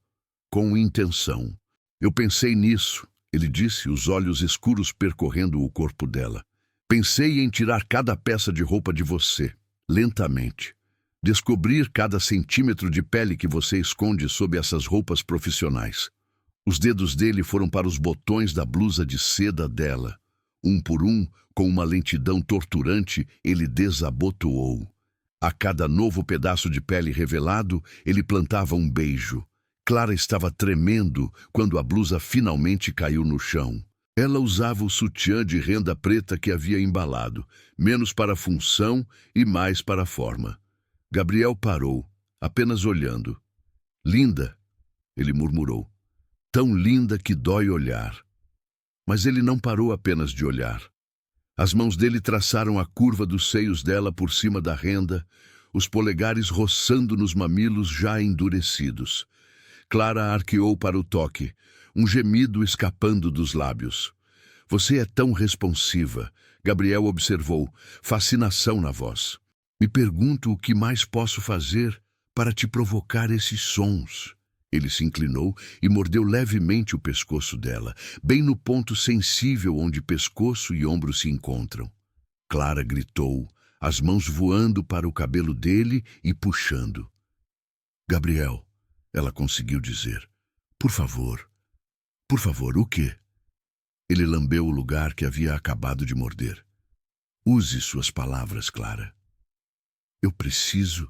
com intenção. Eu pensei nisso, ele disse, os olhos escuros percorrendo o corpo dela. Pensei em tirar cada peça de roupa de você, lentamente. Descobrir cada centímetro de pele que você esconde sob essas roupas profissionais. Os dedos dele foram para os botões da blusa de seda dela. Um por um, com uma lentidão torturante, ele desabotoou. A cada novo pedaço de pele revelado, ele plantava um beijo. Clara estava tremendo quando a blusa finalmente caiu no chão. Ela usava o sutiã de renda preta que havia embalado, menos para a função e mais para a forma. Gabriel parou, apenas olhando. Linda, ele murmurou. Tão linda que dói olhar. Mas ele não parou apenas de olhar. As mãos dele traçaram a curva dos seios dela por cima da renda, os polegares roçando nos mamilos já endurecidos. Clara arqueou para o toque, um gemido escapando dos lábios. Você é tão responsiva, Gabriel observou, fascinação na voz. Me pergunto o que mais posso fazer para te provocar esses sons. Ele se inclinou e mordeu levemente o pescoço dela, bem no ponto sensível onde pescoço e ombro se encontram. Clara gritou, as mãos voando para o cabelo dele e puxando. Gabriel, ela conseguiu dizer. Por favor, o quê? Ele lambeu o lugar que havia acabado de morder. Use suas palavras, Clara. Eu preciso...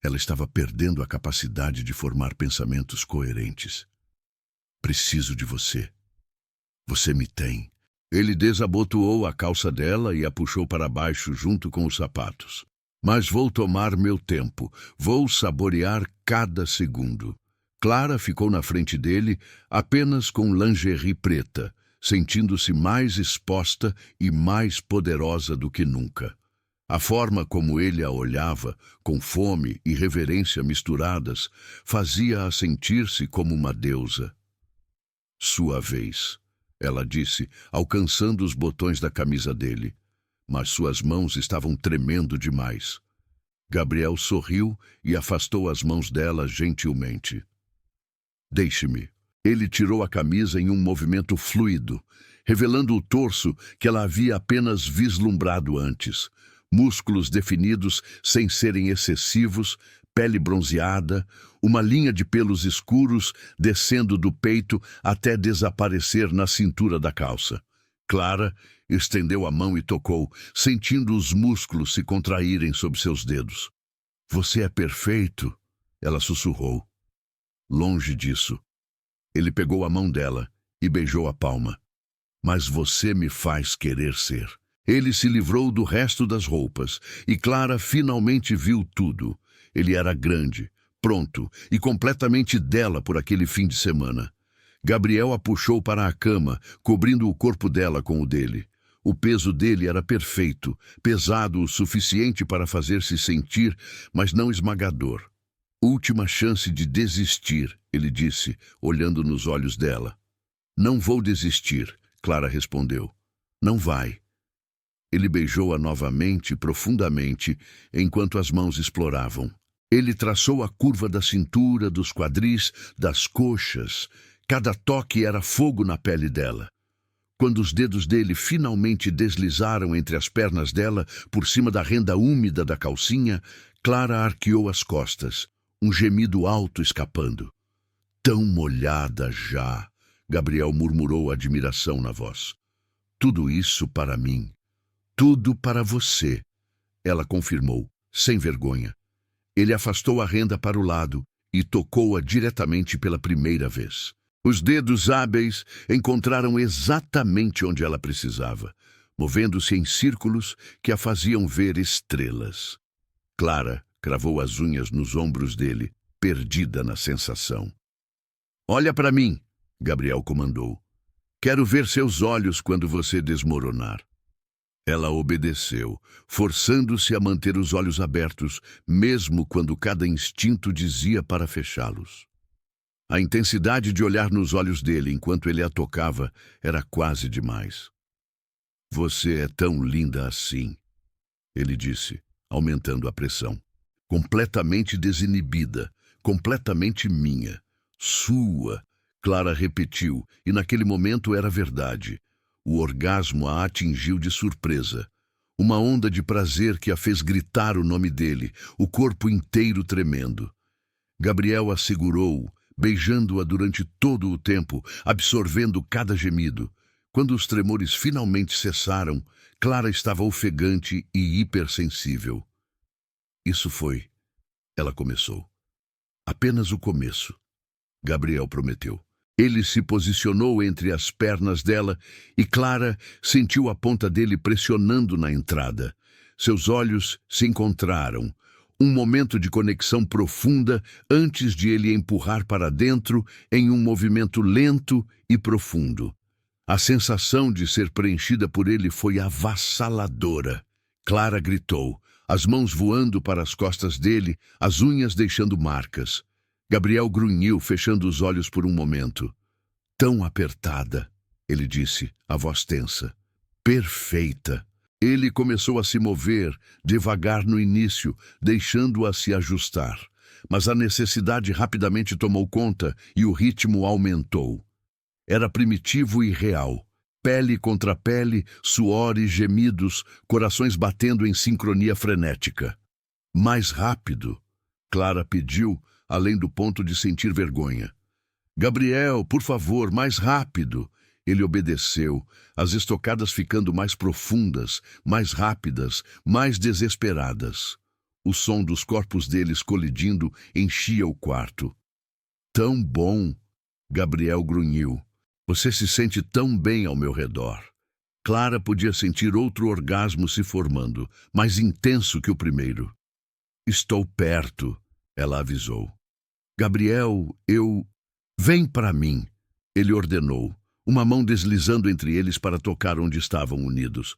Ela estava perdendo a capacidade de formar pensamentos coerentes. Preciso de você. Você me tem. Ele desabotoou a calça dela e a puxou para baixo junto com os sapatos. Mas vou tomar meu tempo. Vou saborear cada segundo. Clara ficou na frente dele apenas com lingerie preta, sentindo-se mais exposta e mais poderosa do que nunca. A forma como ele a olhava, com fome e reverência misturadas, fazia-a sentir-se como uma deusa. Sua vez, ela disse, alcançando os botões da camisa dele. Mas suas mãos estavam tremendo demais. Gabriel sorriu e afastou as mãos dela gentilmente. Deixe-me. Ele tirou a camisa em um movimento fluido, revelando o torso que ela havia apenas vislumbrado antes. Músculos definidos sem serem excessivos, pele bronzeada, uma linha de pelos escuros descendo do peito até desaparecer na cintura da calça. Clara estendeu a mão e tocou, sentindo os músculos se contraírem sob seus dedos. Você é perfeito, ela sussurrou. Longe disso. Ele pegou a mão dela e beijou a palma. Mas você me faz querer ser. Ele se livrou do resto das roupas, e Clara finalmente viu tudo. Ele era grande, pronto e completamente dela por aquele fim de semana. Gabriel a puxou para a cama, cobrindo o corpo dela com o dele. O peso dele era perfeito, pesado o suficiente para fazer-se sentir, mas não esmagador. Última chance de desistir, ele disse, olhando nos olhos dela. Não vou desistir, Clara respondeu. Não vai. Ele beijou-a novamente, profundamente, enquanto as mãos exploravam. Ele traçou a curva da cintura, dos quadris, das coxas. Cada toque era fogo na pele dela. Quando os dedos dele finalmente deslizaram entre as pernas dela, por cima da renda úmida da calcinha, Clara arqueou as costas, um gemido alto escapando. Tão molhada já, Gabriel murmurou admiração na voz. Tudo isso para mim. Tudo para você, ela confirmou, sem vergonha. Ele afastou a renda para o lado e tocou-a diretamente pela primeira vez. Os dedos hábeis encontraram exatamente onde ela precisava, movendo-se em círculos que a faziam ver estrelas. Clara cravou as unhas nos ombros dele, perdida na sensação. Olha para mim, Gabriel comandou. Quero ver seus olhos quando você desmoronar. Ela obedeceu, forçando-se a manter os olhos abertos, mesmo quando cada instinto dizia para fechá-los. A intensidade de olhar nos olhos dele enquanto ele a tocava era quase demais. "Você é tão linda assim", ele disse, aumentando a pressão. "Completamente desinibida, completamente minha. Sua", Clara repetiu, e naquele momento era verdade. O orgasmo a atingiu de surpresa. Uma onda de prazer que a fez gritar o nome dele, o corpo inteiro tremendo. Gabriel a segurou, beijando-a durante todo o tempo, absorvendo cada gemido. Quando os tremores finalmente cessaram, Clara estava ofegante e hipersensível. "Isso foi", ela começou. "Apenas o começo", Gabriel prometeu. Ele se posicionou entre as pernas dela e Clara sentiu a ponta dele pressionando na entrada. Seus olhos se encontraram. Um momento de conexão profunda antes de ele empurrar para dentro em um movimento lento e profundo. A sensação de ser preenchida por ele foi avassaladora. Clara gritou, as mãos voando para as costas dele, as unhas deixando marcas. Gabriel grunhiu, fechando os olhos por um momento. "Tão apertada", ele disse, a voz tensa. "Perfeita." Ele começou a se mover, devagar no início, deixando-a se ajustar. Mas a necessidade rapidamente tomou conta e o ritmo aumentou. Era primitivo e real. Pele contra pele, suor e gemidos, corações batendo em sincronia frenética. "Mais rápido", Clara pediu, além do ponto de sentir vergonha. "Gabriel, por favor, mais rápido." Ele obedeceu, as estocadas ficando mais profundas, mais rápidas, mais desesperadas. O som dos corpos deles colidindo enchia o quarto. "Tão bom", Gabriel grunhiu. "Você se sente tão bem ao meu redor." Clara podia sentir outro orgasmo se formando, mais intenso que o primeiro. "Estou perto", ela avisou. "Gabriel, Vem para mim", ele ordenou, uma mão deslizando entre eles para tocar onde estavam unidos.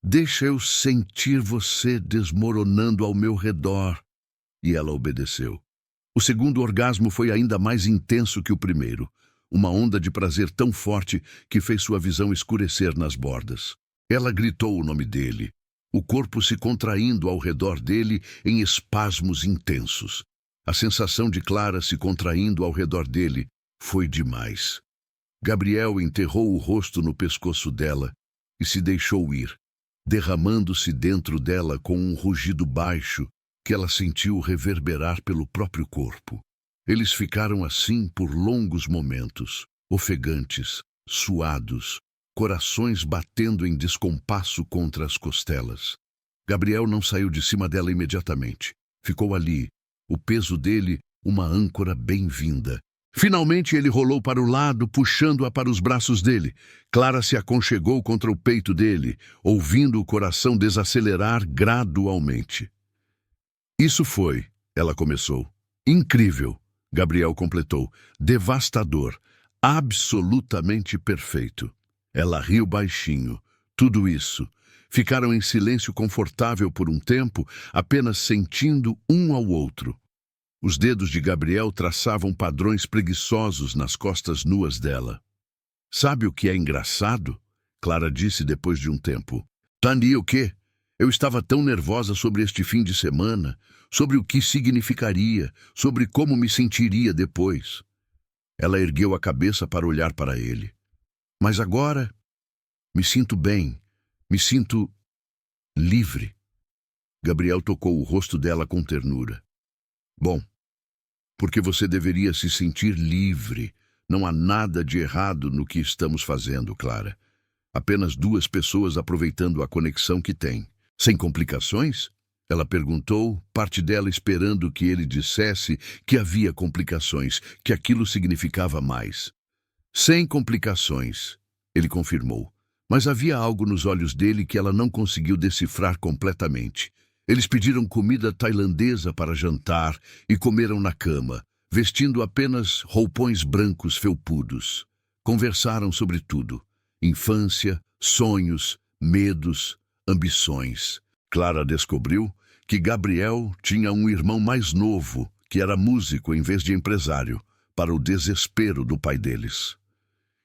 "Deixa eu sentir você desmoronando ao meu redor." E ela obedeceu. O segundo orgasmo foi ainda mais intenso que o primeiro, uma onda de prazer tão forte que fez sua visão escurecer nas bordas. Ela gritou o nome dele, o corpo se contraindo ao redor dele em espasmos intensos. A sensação de Clara se contraindo ao redor dele foi demais. Gabriel enterrou o rosto no pescoço dela e se deixou ir, derramando-se dentro dela com um rugido baixo que ela sentiu reverberar pelo próprio corpo. Eles ficaram assim por longos momentos, ofegantes, suados, corações batendo em descompasso contra as costelas. Gabriel não saiu de cima dela imediatamente. Ficou ali, o peso dele uma âncora bem-vinda. Finalmente ele rolou para o lado, puxando-a para os braços dele. Clara se aconchegou contra o peito dele, ouvindo o coração desacelerar gradualmente. "Isso foi", ela começou. "Incrível", Gabriel completou. "Devastador. Absolutamente perfeito." Ela riu baixinho. Tudo isso. Ficaram em silêncio confortável por um tempo, apenas sentindo um ao outro. Os dedos de Gabriel traçavam padrões preguiçosos nas costas nuas dela. "Sabe o que é engraçado?", Clara disse depois de um tempo. "Tani, o quê? Eu estava tão nervosa sobre este fim de semana, sobre o que significaria, sobre como me sentiria depois." Ela ergueu a cabeça para olhar para ele. "Mas agora, me sinto bem, me sinto livre." Gabriel tocou o rosto dela com ternura. "Bom, porque você deveria se sentir livre. Não há nada de errado no que estamos fazendo, Clara. Apenas duas pessoas aproveitando a conexão que têm. Sem complicações?" Ela perguntou, parte dela esperando que ele dissesse que havia complicações, que aquilo significava mais. "Sem complicações", ele confirmou. Mas havia algo nos olhos dele que ela não conseguiu decifrar completamente. Eles pediram comida tailandesa para jantar e comeram na cama, vestindo apenas roupões brancos felpudos. Conversaram sobre tudo: infância, sonhos, medos, ambições. Clara descobriu que Gabriel tinha um irmão mais novo, que era músico em vez de empresário, para o desespero do pai deles.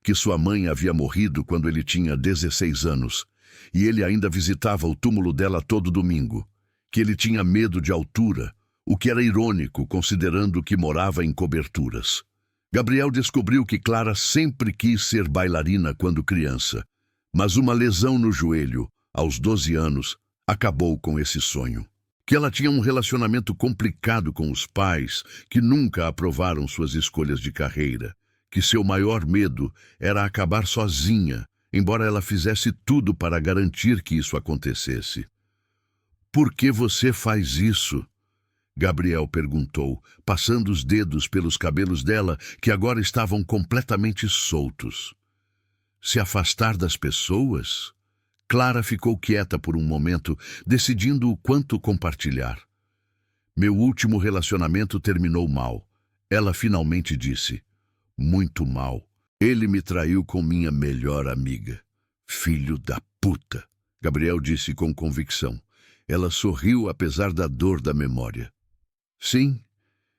Que sua mãe havia morrido quando ele tinha 16 anos, e ele ainda visitava o túmulo dela todo domingo. Que ele tinha medo de altura, o que era irônico considerando que morava em coberturas. Gabriel descobriu que Clara sempre quis ser bailarina quando criança, mas uma lesão no joelho, aos 12 anos, acabou com esse sonho. Que ela tinha um relacionamento complicado com os pais, que nunca aprovaram suas escolhas de carreira. Que seu maior medo era acabar sozinha, embora ela fizesse tudo para garantir que isso acontecesse. "Por que você faz isso?" Gabriel perguntou, passando os dedos pelos cabelos dela, que agora estavam completamente soltos. Se afastar das pessoas? Clara ficou quieta por um momento, decidindo o quanto compartilhar. "Meu último relacionamento terminou mal." Ela finalmente disse. "Muito mal. Ele me traiu com minha melhor amiga." "Filho da puta," Gabriel disse com convicção. Ela sorriu apesar da dor da memória. "Sim,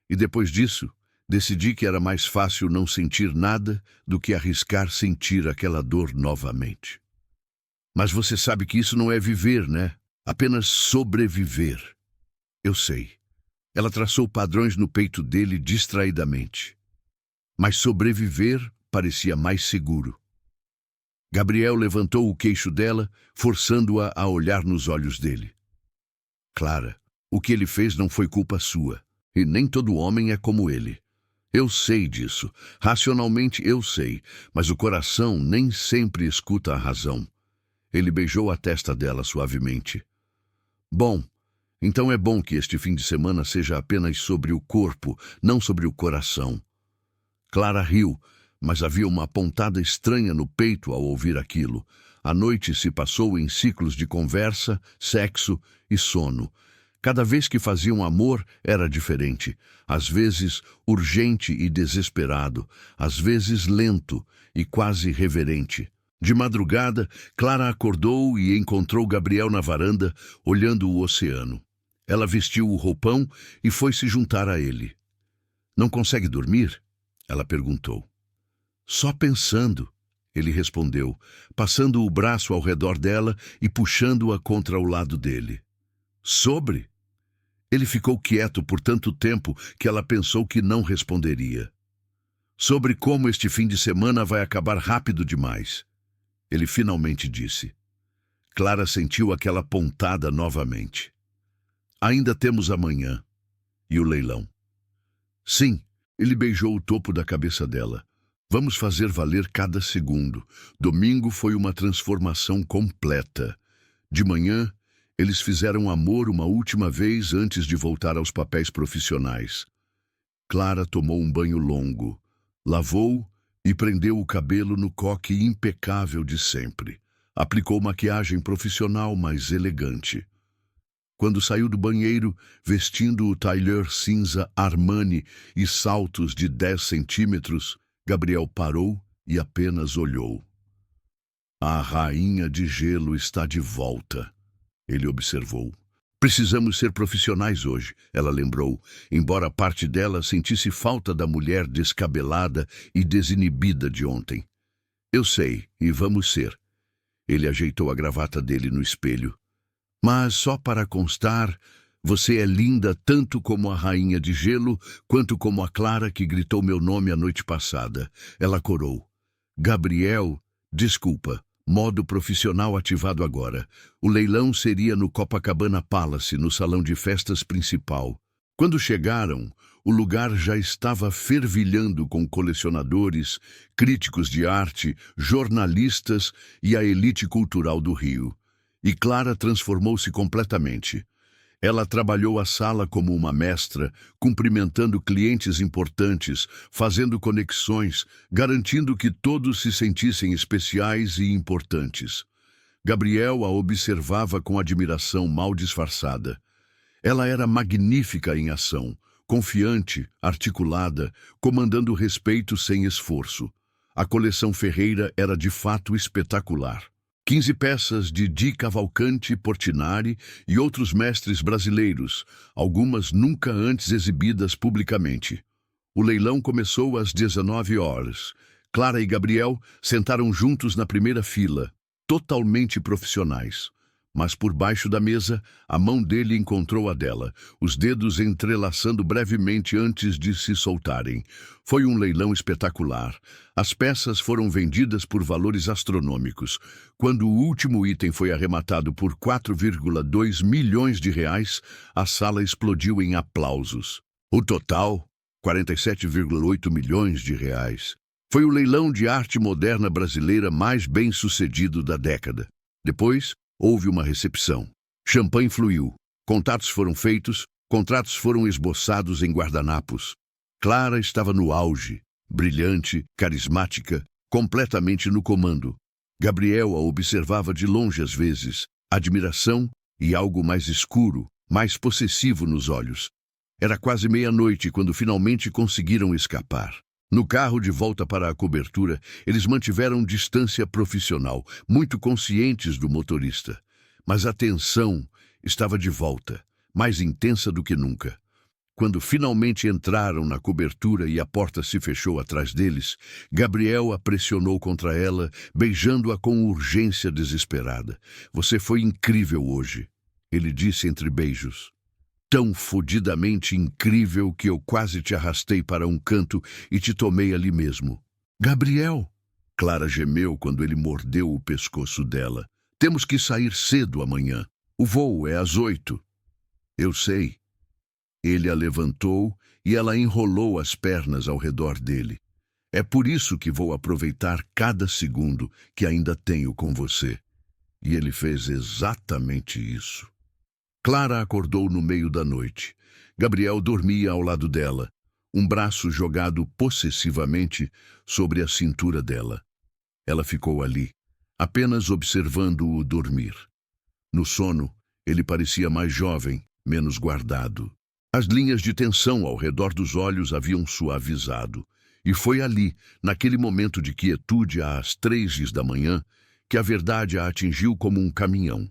e depois disso, decidi que era mais fácil não sentir nada do que arriscar sentir aquela dor novamente." "Mas você sabe que isso não é viver, né? Apenas sobreviver." "Eu sei." Ela traçou padrões no peito dele distraidamente. Mas sobreviver parecia mais seguro. Gabriel levantou o queixo dela, forçando-a a olhar nos olhos dele. "Clara, o que ele fez não foi culpa sua, e nem todo homem é como ele. Eu sei disso, racionalmente eu sei, mas o coração nem sempre escuta a razão." Ele beijou a testa dela suavemente. "Bom, então é bom que este fim de semana seja apenas sobre o corpo, não sobre o coração." Clara riu, mas havia uma pontada estranha no peito ao ouvir aquilo. A noite se passou em ciclos de conversa, sexo e sono. Cada vez que faziam amor era diferente, às vezes urgente e desesperado, às vezes lento e quase reverente. De madrugada, Clara acordou e encontrou Gabriel na varanda, olhando o oceano. Ela vestiu o roupão e foi se juntar a ele. "Não consegue dormir?" ela perguntou. "Só pensando," ele respondeu, passando o braço ao redor dela e puxando-a contra o lado dele. "Sobre?" Ele ficou quieto por tanto tempo que ela pensou que não responderia. "Sobre como este fim de semana vai acabar rápido demais," ele finalmente disse. Clara sentiu aquela pontada novamente. "Ainda temos amanhã. E o leilão." "Sim," ele beijou o topo da cabeça dela. "Vamos fazer valer cada segundo. Domingo foi uma transformação completa." De manhã, eles fizeram amor uma última vez antes de voltar aos papéis profissionais. Clara tomou um banho longo, lavou e prendeu o cabelo no coque impecável de sempre. Aplicou maquiagem profissional, mas elegante. Quando saiu do banheiro, vestindo o tailleur cinza Armani e saltos de 10 centímetros, Gabriel parou e apenas olhou. "A rainha de gelo está de volta," ele observou. "Precisamos ser profissionais hoje," ela lembrou, embora parte dela sentisse falta da mulher descabelada e desinibida de ontem. "Eu sei, e vamos ser." Ele ajeitou a gravata dele no espelho. "Mas só para constar, você é linda tanto como a rainha de gelo, quanto como a Clara que gritou meu nome a noite passada." Ela corou. "Gabriel, desculpa. Modo profissional ativado agora. O leilão seria no Copacabana Palace, no salão de festas principal." Quando chegaram, o lugar já estava fervilhando com colecionadores, críticos de arte, jornalistas e a elite cultural do Rio. E Clara transformou-se completamente. Ela trabalhou a sala como uma mestra, cumprimentando clientes importantes, fazendo conexões, garantindo que todos se sentissem especiais e importantes. Gabriel a observava com admiração mal disfarçada. Ela era magnífica em ação, confiante, articulada, comandando respeito sem esforço. A coleção Ferreira era de fato espetacular. 15 peças de Di Cavalcanti, Portinari e outros mestres brasileiros, algumas nunca antes exibidas publicamente. O leilão começou às 19 horas. Clara e Gabriel sentaram juntos na primeira fila, totalmente profissionais. Mas por baixo da mesa, a mão dele encontrou a dela, os dedos entrelaçando brevemente antes de se soltarem. Foi um leilão espetacular. As peças foram vendidas por valores astronômicos. Quando o último item foi arrematado por 4,2 milhões de reais, a sala explodiu em aplausos. O total, 47,8 milhões de reais. Foi o leilão de arte moderna brasileira mais bem-sucedido da década. Depois, houve uma recepção. Champanhe fluiu. Contatos foram feitos, contratos foram esboçados em guardanapos. Clara estava no auge, brilhante, carismática, completamente no comando. Gabriel a observava de longe às vezes, admiração e algo mais escuro, mais possessivo nos olhos. Era quase meia-noite quando finalmente conseguiram escapar. No carro de volta para a cobertura, eles mantiveram distância profissional, muito conscientes do motorista. Mas a tensão estava de volta, mais intensa do que nunca. Quando finalmente entraram na cobertura e a porta se fechou atrás deles, Gabriel a pressionou contra ela, beijando-a com urgência desesperada. "Você foi incrível hoje", ele disse entre beijos. "Tão fodidamente incrível que eu quase te arrastei para um canto e te tomei ali mesmo." "Gabriel!" Clara gemeu quando ele mordeu o pescoço dela. "Temos que sair cedo amanhã. O voo é às 8. "Eu sei." Ele a levantou e ela enrolou as pernas ao redor dele. "É por isso que vou aproveitar cada segundo que ainda tenho com você." E ele fez exatamente isso. Clara acordou no meio da noite. Gabriel dormia ao lado dela, um braço jogado possessivamente sobre a cintura dela. Ela ficou ali, apenas observando-o dormir. No sono, ele parecia mais jovem, menos guardado. As linhas de tensão ao redor dos olhos haviam suavizado. E foi ali, naquele momento de quietude às 3 da manhã, que a verdade a atingiu como um caminhão.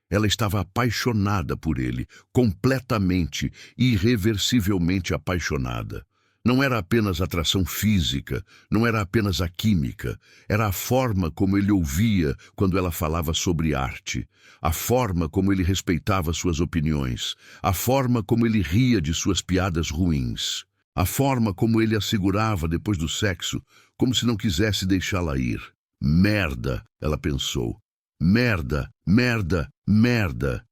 Ela estava apaixonada por ele, completamente, irreversivelmente apaixonada. Não era apenas atração física, não era apenas a química, era a forma como ele ouvia quando ela falava sobre arte, a forma como ele respeitava suas opiniões, a forma como ele ria de suas piadas ruins, a forma como ele a segurava depois do sexo, como se não quisesse deixá-la ir. "Merda", ela pensou. "Merda, merda, merda."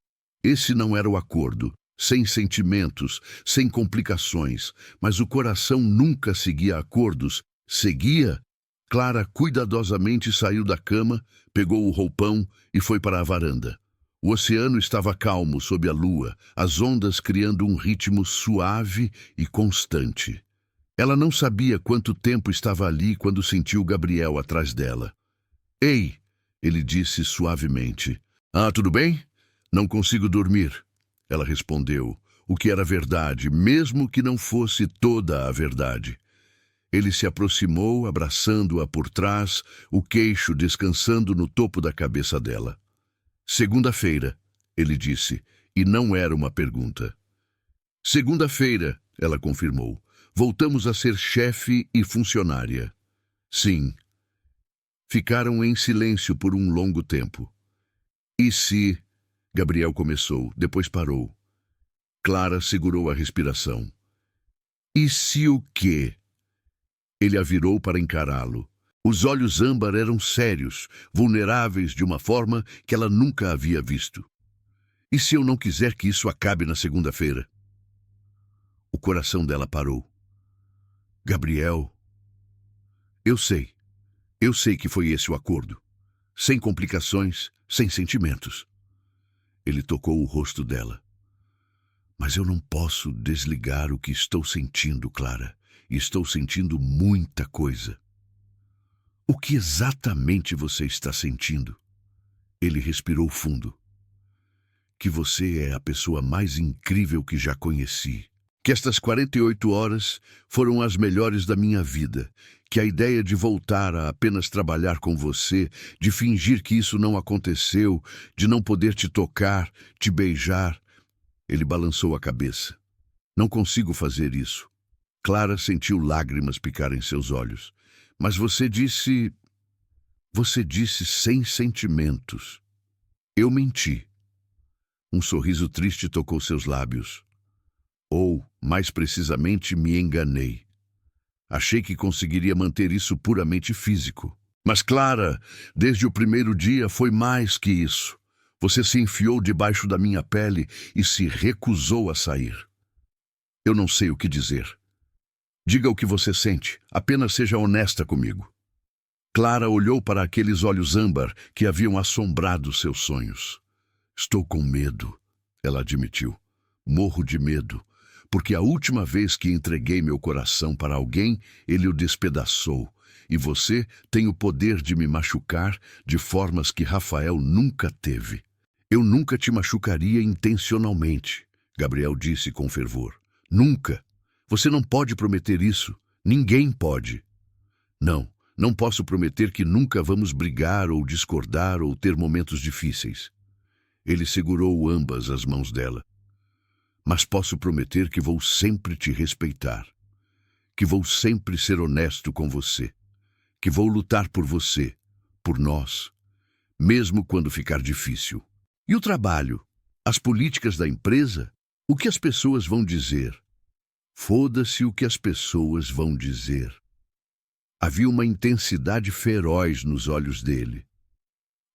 Esse não era o acordo, sem sentimentos, sem complicações, mas o coração nunca seguia acordos. Seguia. Clara cuidadosamente saiu da cama, pegou o roupão e foi para a varanda. O oceano estava calmo sob a lua, as ondas criando um ritmo suave e constante. Ela não sabia quanto tempo estava ali quando sentiu Gabriel atrás dela. "Ei!" ele disse suavemente. "Ah, tudo bem? Não consigo dormir." Ela respondeu, o que era verdade, mesmo que não fosse toda a verdade. Ele se aproximou, abraçando-a por trás, o queixo descansando no topo da cabeça dela. "Segunda-feira", ele disse, e não era uma pergunta. "Segunda-feira", ela confirmou. "Voltamos a ser chefe e funcionária." "Sim." Ficaram em silêncio por um longo tempo. "E se..." Gabriel começou, depois parou. Clara segurou a respiração. "E se o quê?" Ele a virou para encará-lo. Os olhos âmbar eram sérios, vulneráveis de uma forma que ela nunca havia visto. "E se eu não quiser que isso acabe na segunda-feira?" O coração dela parou. "Gabriel, eu sei. Eu sei que foi esse o acordo. Sem complicações, sem sentimentos." Ele tocou o rosto dela. "Mas eu não posso desligar o que estou sentindo, Clara. E estou sentindo muita coisa." "O que exatamente você está sentindo?" Ele respirou fundo. "Que você é a pessoa mais incrível que já conheci." que estas 48 horas foram as melhores da minha vida, que a ideia de voltar a apenas trabalhar com você, de fingir que isso não aconteceu, de não poder te tocar, te beijar. Ele balançou a cabeça. Não consigo fazer isso. Clara sentiu lágrimas picarem seus olhos. Mas você disse sem sentimentos. Eu menti. Um sorriso triste tocou seus lábios. Ou, mais precisamente, me enganei. Achei que conseguiria manter isso puramente físico. Mas, Clara, desde o primeiro dia foi mais que isso. Você se enfiou debaixo da minha pele e se recusou a sair. Eu não sei o que dizer. Diga o que você sente, apenas seja honesta comigo. Clara olhou para aqueles olhos âmbar que haviam assombrado seus sonhos. Estou com medo, ela admitiu. Morro de medo, porque a última vez que entreguei meu coração para alguém, ele o despedaçou. E você tem o poder de me machucar de formas que Rafael nunca teve. Eu nunca te machucaria intencionalmente, Gabriel disse com fervor. Nunca. Você não pode prometer isso. Ninguém pode. Não posso prometer que nunca vamos brigar ou discordar ou ter momentos difíceis. Ele segurou ambas as mãos dela. Mas posso prometer que vou sempre te respeitar. Que vou sempre ser honesto com você. Que vou lutar por você, por nós, mesmo quando ficar difícil. E o trabalho? As políticas da empresa? O que as pessoas vão dizer? Foda-se o que as pessoas vão dizer. Havia uma intensidade feroz nos olhos dele.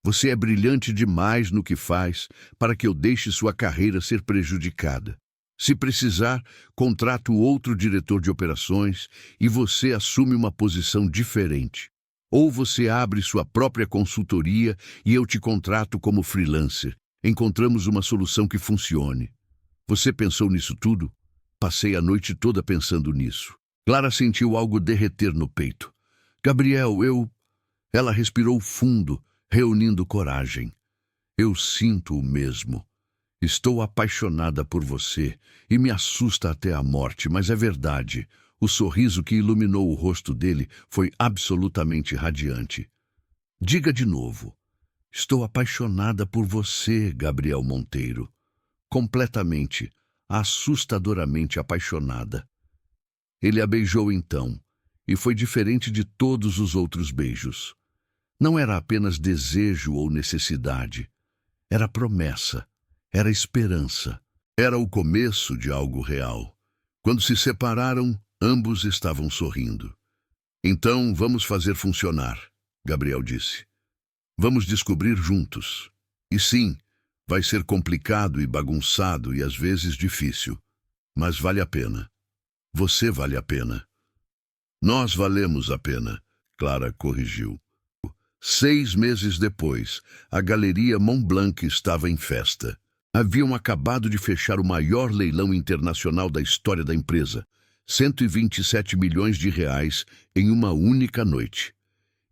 Você é brilhante demais no que faz para que eu deixe sua carreira ser prejudicada. Se precisar, contrato outro diretor de operações e você assume uma posição diferente. Ou você abre sua própria consultoria e eu te contrato como freelancer. Encontramos uma solução que funcione. Você pensou nisso tudo? Passei a noite toda pensando nisso. Clara sentiu algo derreter no peito. Gabriel, Ela respirou fundo, reunindo coragem. Eu sinto o mesmo. Estou apaixonada por você e me assusta até a morte, mas é verdade. O sorriso que iluminou o rosto dele foi absolutamente radiante. Diga de novo. Estou apaixonada por você, Gabriel Monteiro. Completamente, assustadoramente apaixonada. Ele a beijou então, e foi diferente de todos os outros beijos. Não era apenas desejo ou necessidade. Era promessa, era esperança, era o começo de algo real. Quando se separaram, ambos estavam sorrindo. Então, vamos fazer funcionar, Gabriel disse. Vamos descobrir juntos. E sim, vai ser complicado e bagunçado e às vezes difícil. Mas vale a pena. Você vale a pena. Nós valemos a pena, Clara corrigiu. 6 meses depois, a Galeria Montblanc estava em festa. Haviam acabado de fechar o maior leilão internacional da história da empresa, 127 milhões de reais em uma única noite.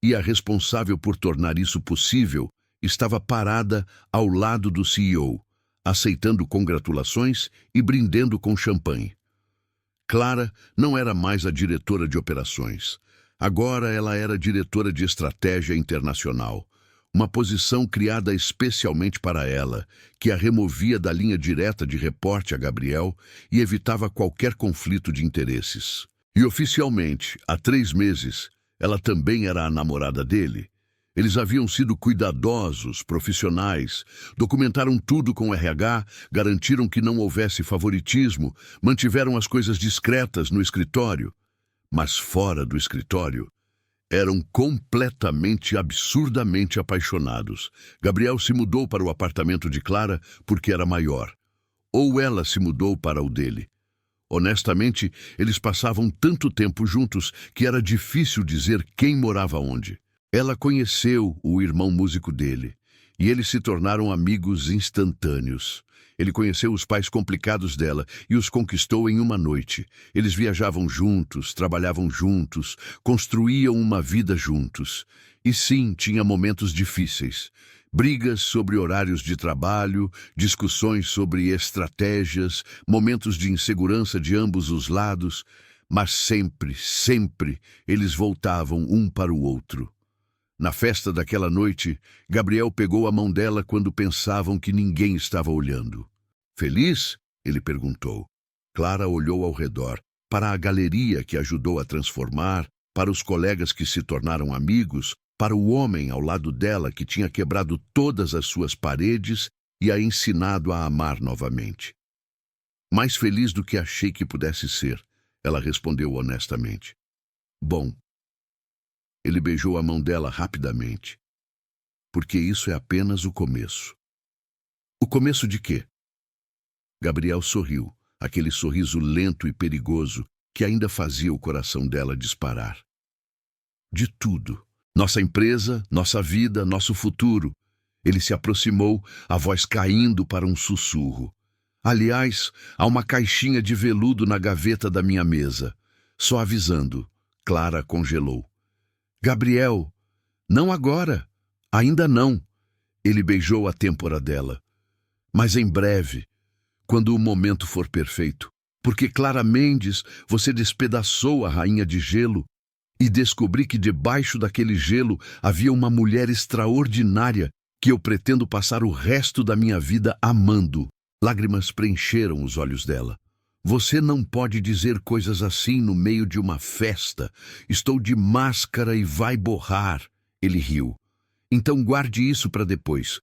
E a responsável por tornar isso possível estava parada ao lado do CEO, aceitando congratulações e brindando com champanhe. Clara não era mais a diretora de operações. Agora ela era diretora de estratégia internacional, uma posição criada especialmente para ela, que a removia da linha direta de reporte a Gabriel e evitava qualquer conflito de interesses. E oficialmente, há 3 meses, ela também era a namorada dele. Eles haviam sido cuidadosos, profissionais, documentaram tudo com RH, garantiram que não houvesse favoritismo, mantiveram as coisas discretas no escritório. Mas fora do escritório, eram completamente, absurdamente apaixonados. Gabriel se mudou para o apartamento de Clara porque era maior. Ou ela se mudou para o dele. Honestamente, eles passavam tanto tempo juntos que era difícil dizer quem morava onde. Ela conheceu o irmão músico dele, e eles se tornaram amigos instantâneos. Ele conheceu os pais complicados dela e os conquistou em uma noite. Eles viajavam juntos, trabalhavam juntos, construíam uma vida juntos. E sim, tinha momentos difíceis. Brigas sobre horários de trabalho, discussões sobre estratégias, momentos de insegurança de ambos os lados, mas sempre, sempre eles voltavam um para o outro. Na festa daquela noite, Gabriel pegou a mão dela quando pensavam que ninguém estava olhando. Feliz? Ele perguntou. Clara olhou ao redor, para a galeria que ajudou a transformar, para os colegas que se tornaram amigos, para o homem ao lado dela que tinha quebrado todas as suas paredes e a ensinado a amar novamente. Mais feliz do que achei que pudesse ser, ela respondeu honestamente. Bom. Ele beijou a mão dela rapidamente. Porque isso é apenas o começo. O começo de quê? Gabriel sorriu, aquele sorriso lento e perigoso que ainda fazia o coração dela disparar. De tudo. Nossa empresa, nossa vida, nosso futuro. Ele se aproximou, a voz caindo para um sussurro. Aliás, há uma caixinha de veludo na gaveta da minha mesa. Só avisando. Clara congelou. Gabriel, não agora. Ainda não. Ele beijou a têmpora dela. Mas em breve, quando o momento for perfeito. Porque Clara Mendes, você despedaçou a rainha de gelo e descobri que debaixo daquele gelo havia uma mulher extraordinária que eu pretendo passar o resto da minha vida amando. Lágrimas preencheram os olhos dela. Você não pode dizer coisas assim no meio de uma festa. Estou de máscara e vai borrar. Ele riu. Então guarde isso para depois.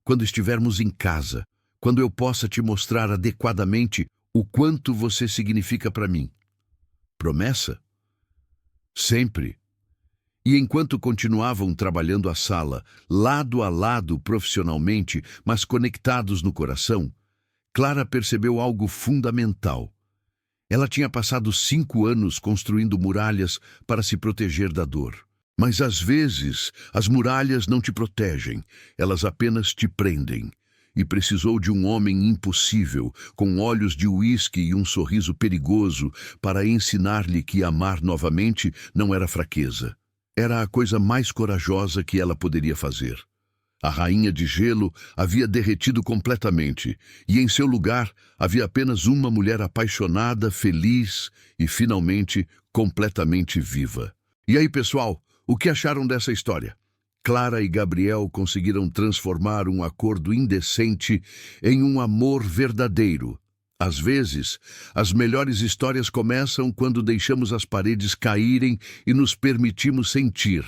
Quando estivermos em casa, quando eu possa te mostrar adequadamente o quanto você significa para mim. Promessa? Sempre. E enquanto continuavam trabalhando a sala, lado a lado profissionalmente, mas conectados no coração, Clara percebeu algo fundamental. Ela tinha passado 5 anos construindo muralhas para se proteger da dor. Mas às vezes, as muralhas não te protegem, elas apenas te prendem. E precisou de um homem impossível, com olhos de uísque e um sorriso perigoso, para ensinar-lhe que amar novamente não era fraqueza. Era a coisa mais corajosa que ela poderia fazer. A rainha de gelo havia derretido completamente, e em seu lugar havia apenas uma mulher apaixonada, feliz e, finalmente, completamente viva. E aí, pessoal, o que acharam dessa história? Clara e Gabriel conseguiram transformar um acordo indecente em um amor verdadeiro. Às vezes, as melhores histórias começam quando deixamos as paredes caírem e nos permitimos sentir.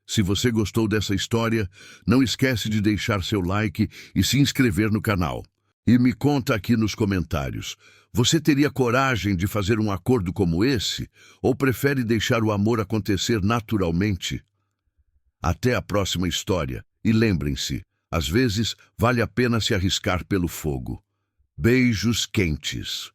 Se você gostou dessa história, não esquece de deixar seu like e se inscrever no canal. E me conta aqui nos comentários, você teria coragem de fazer um acordo como esse? Ou prefere deixar o amor acontecer naturalmente? Até a próxima história. E lembrem-se, às vezes vale a pena se arriscar pelo fogo. Beijos quentes.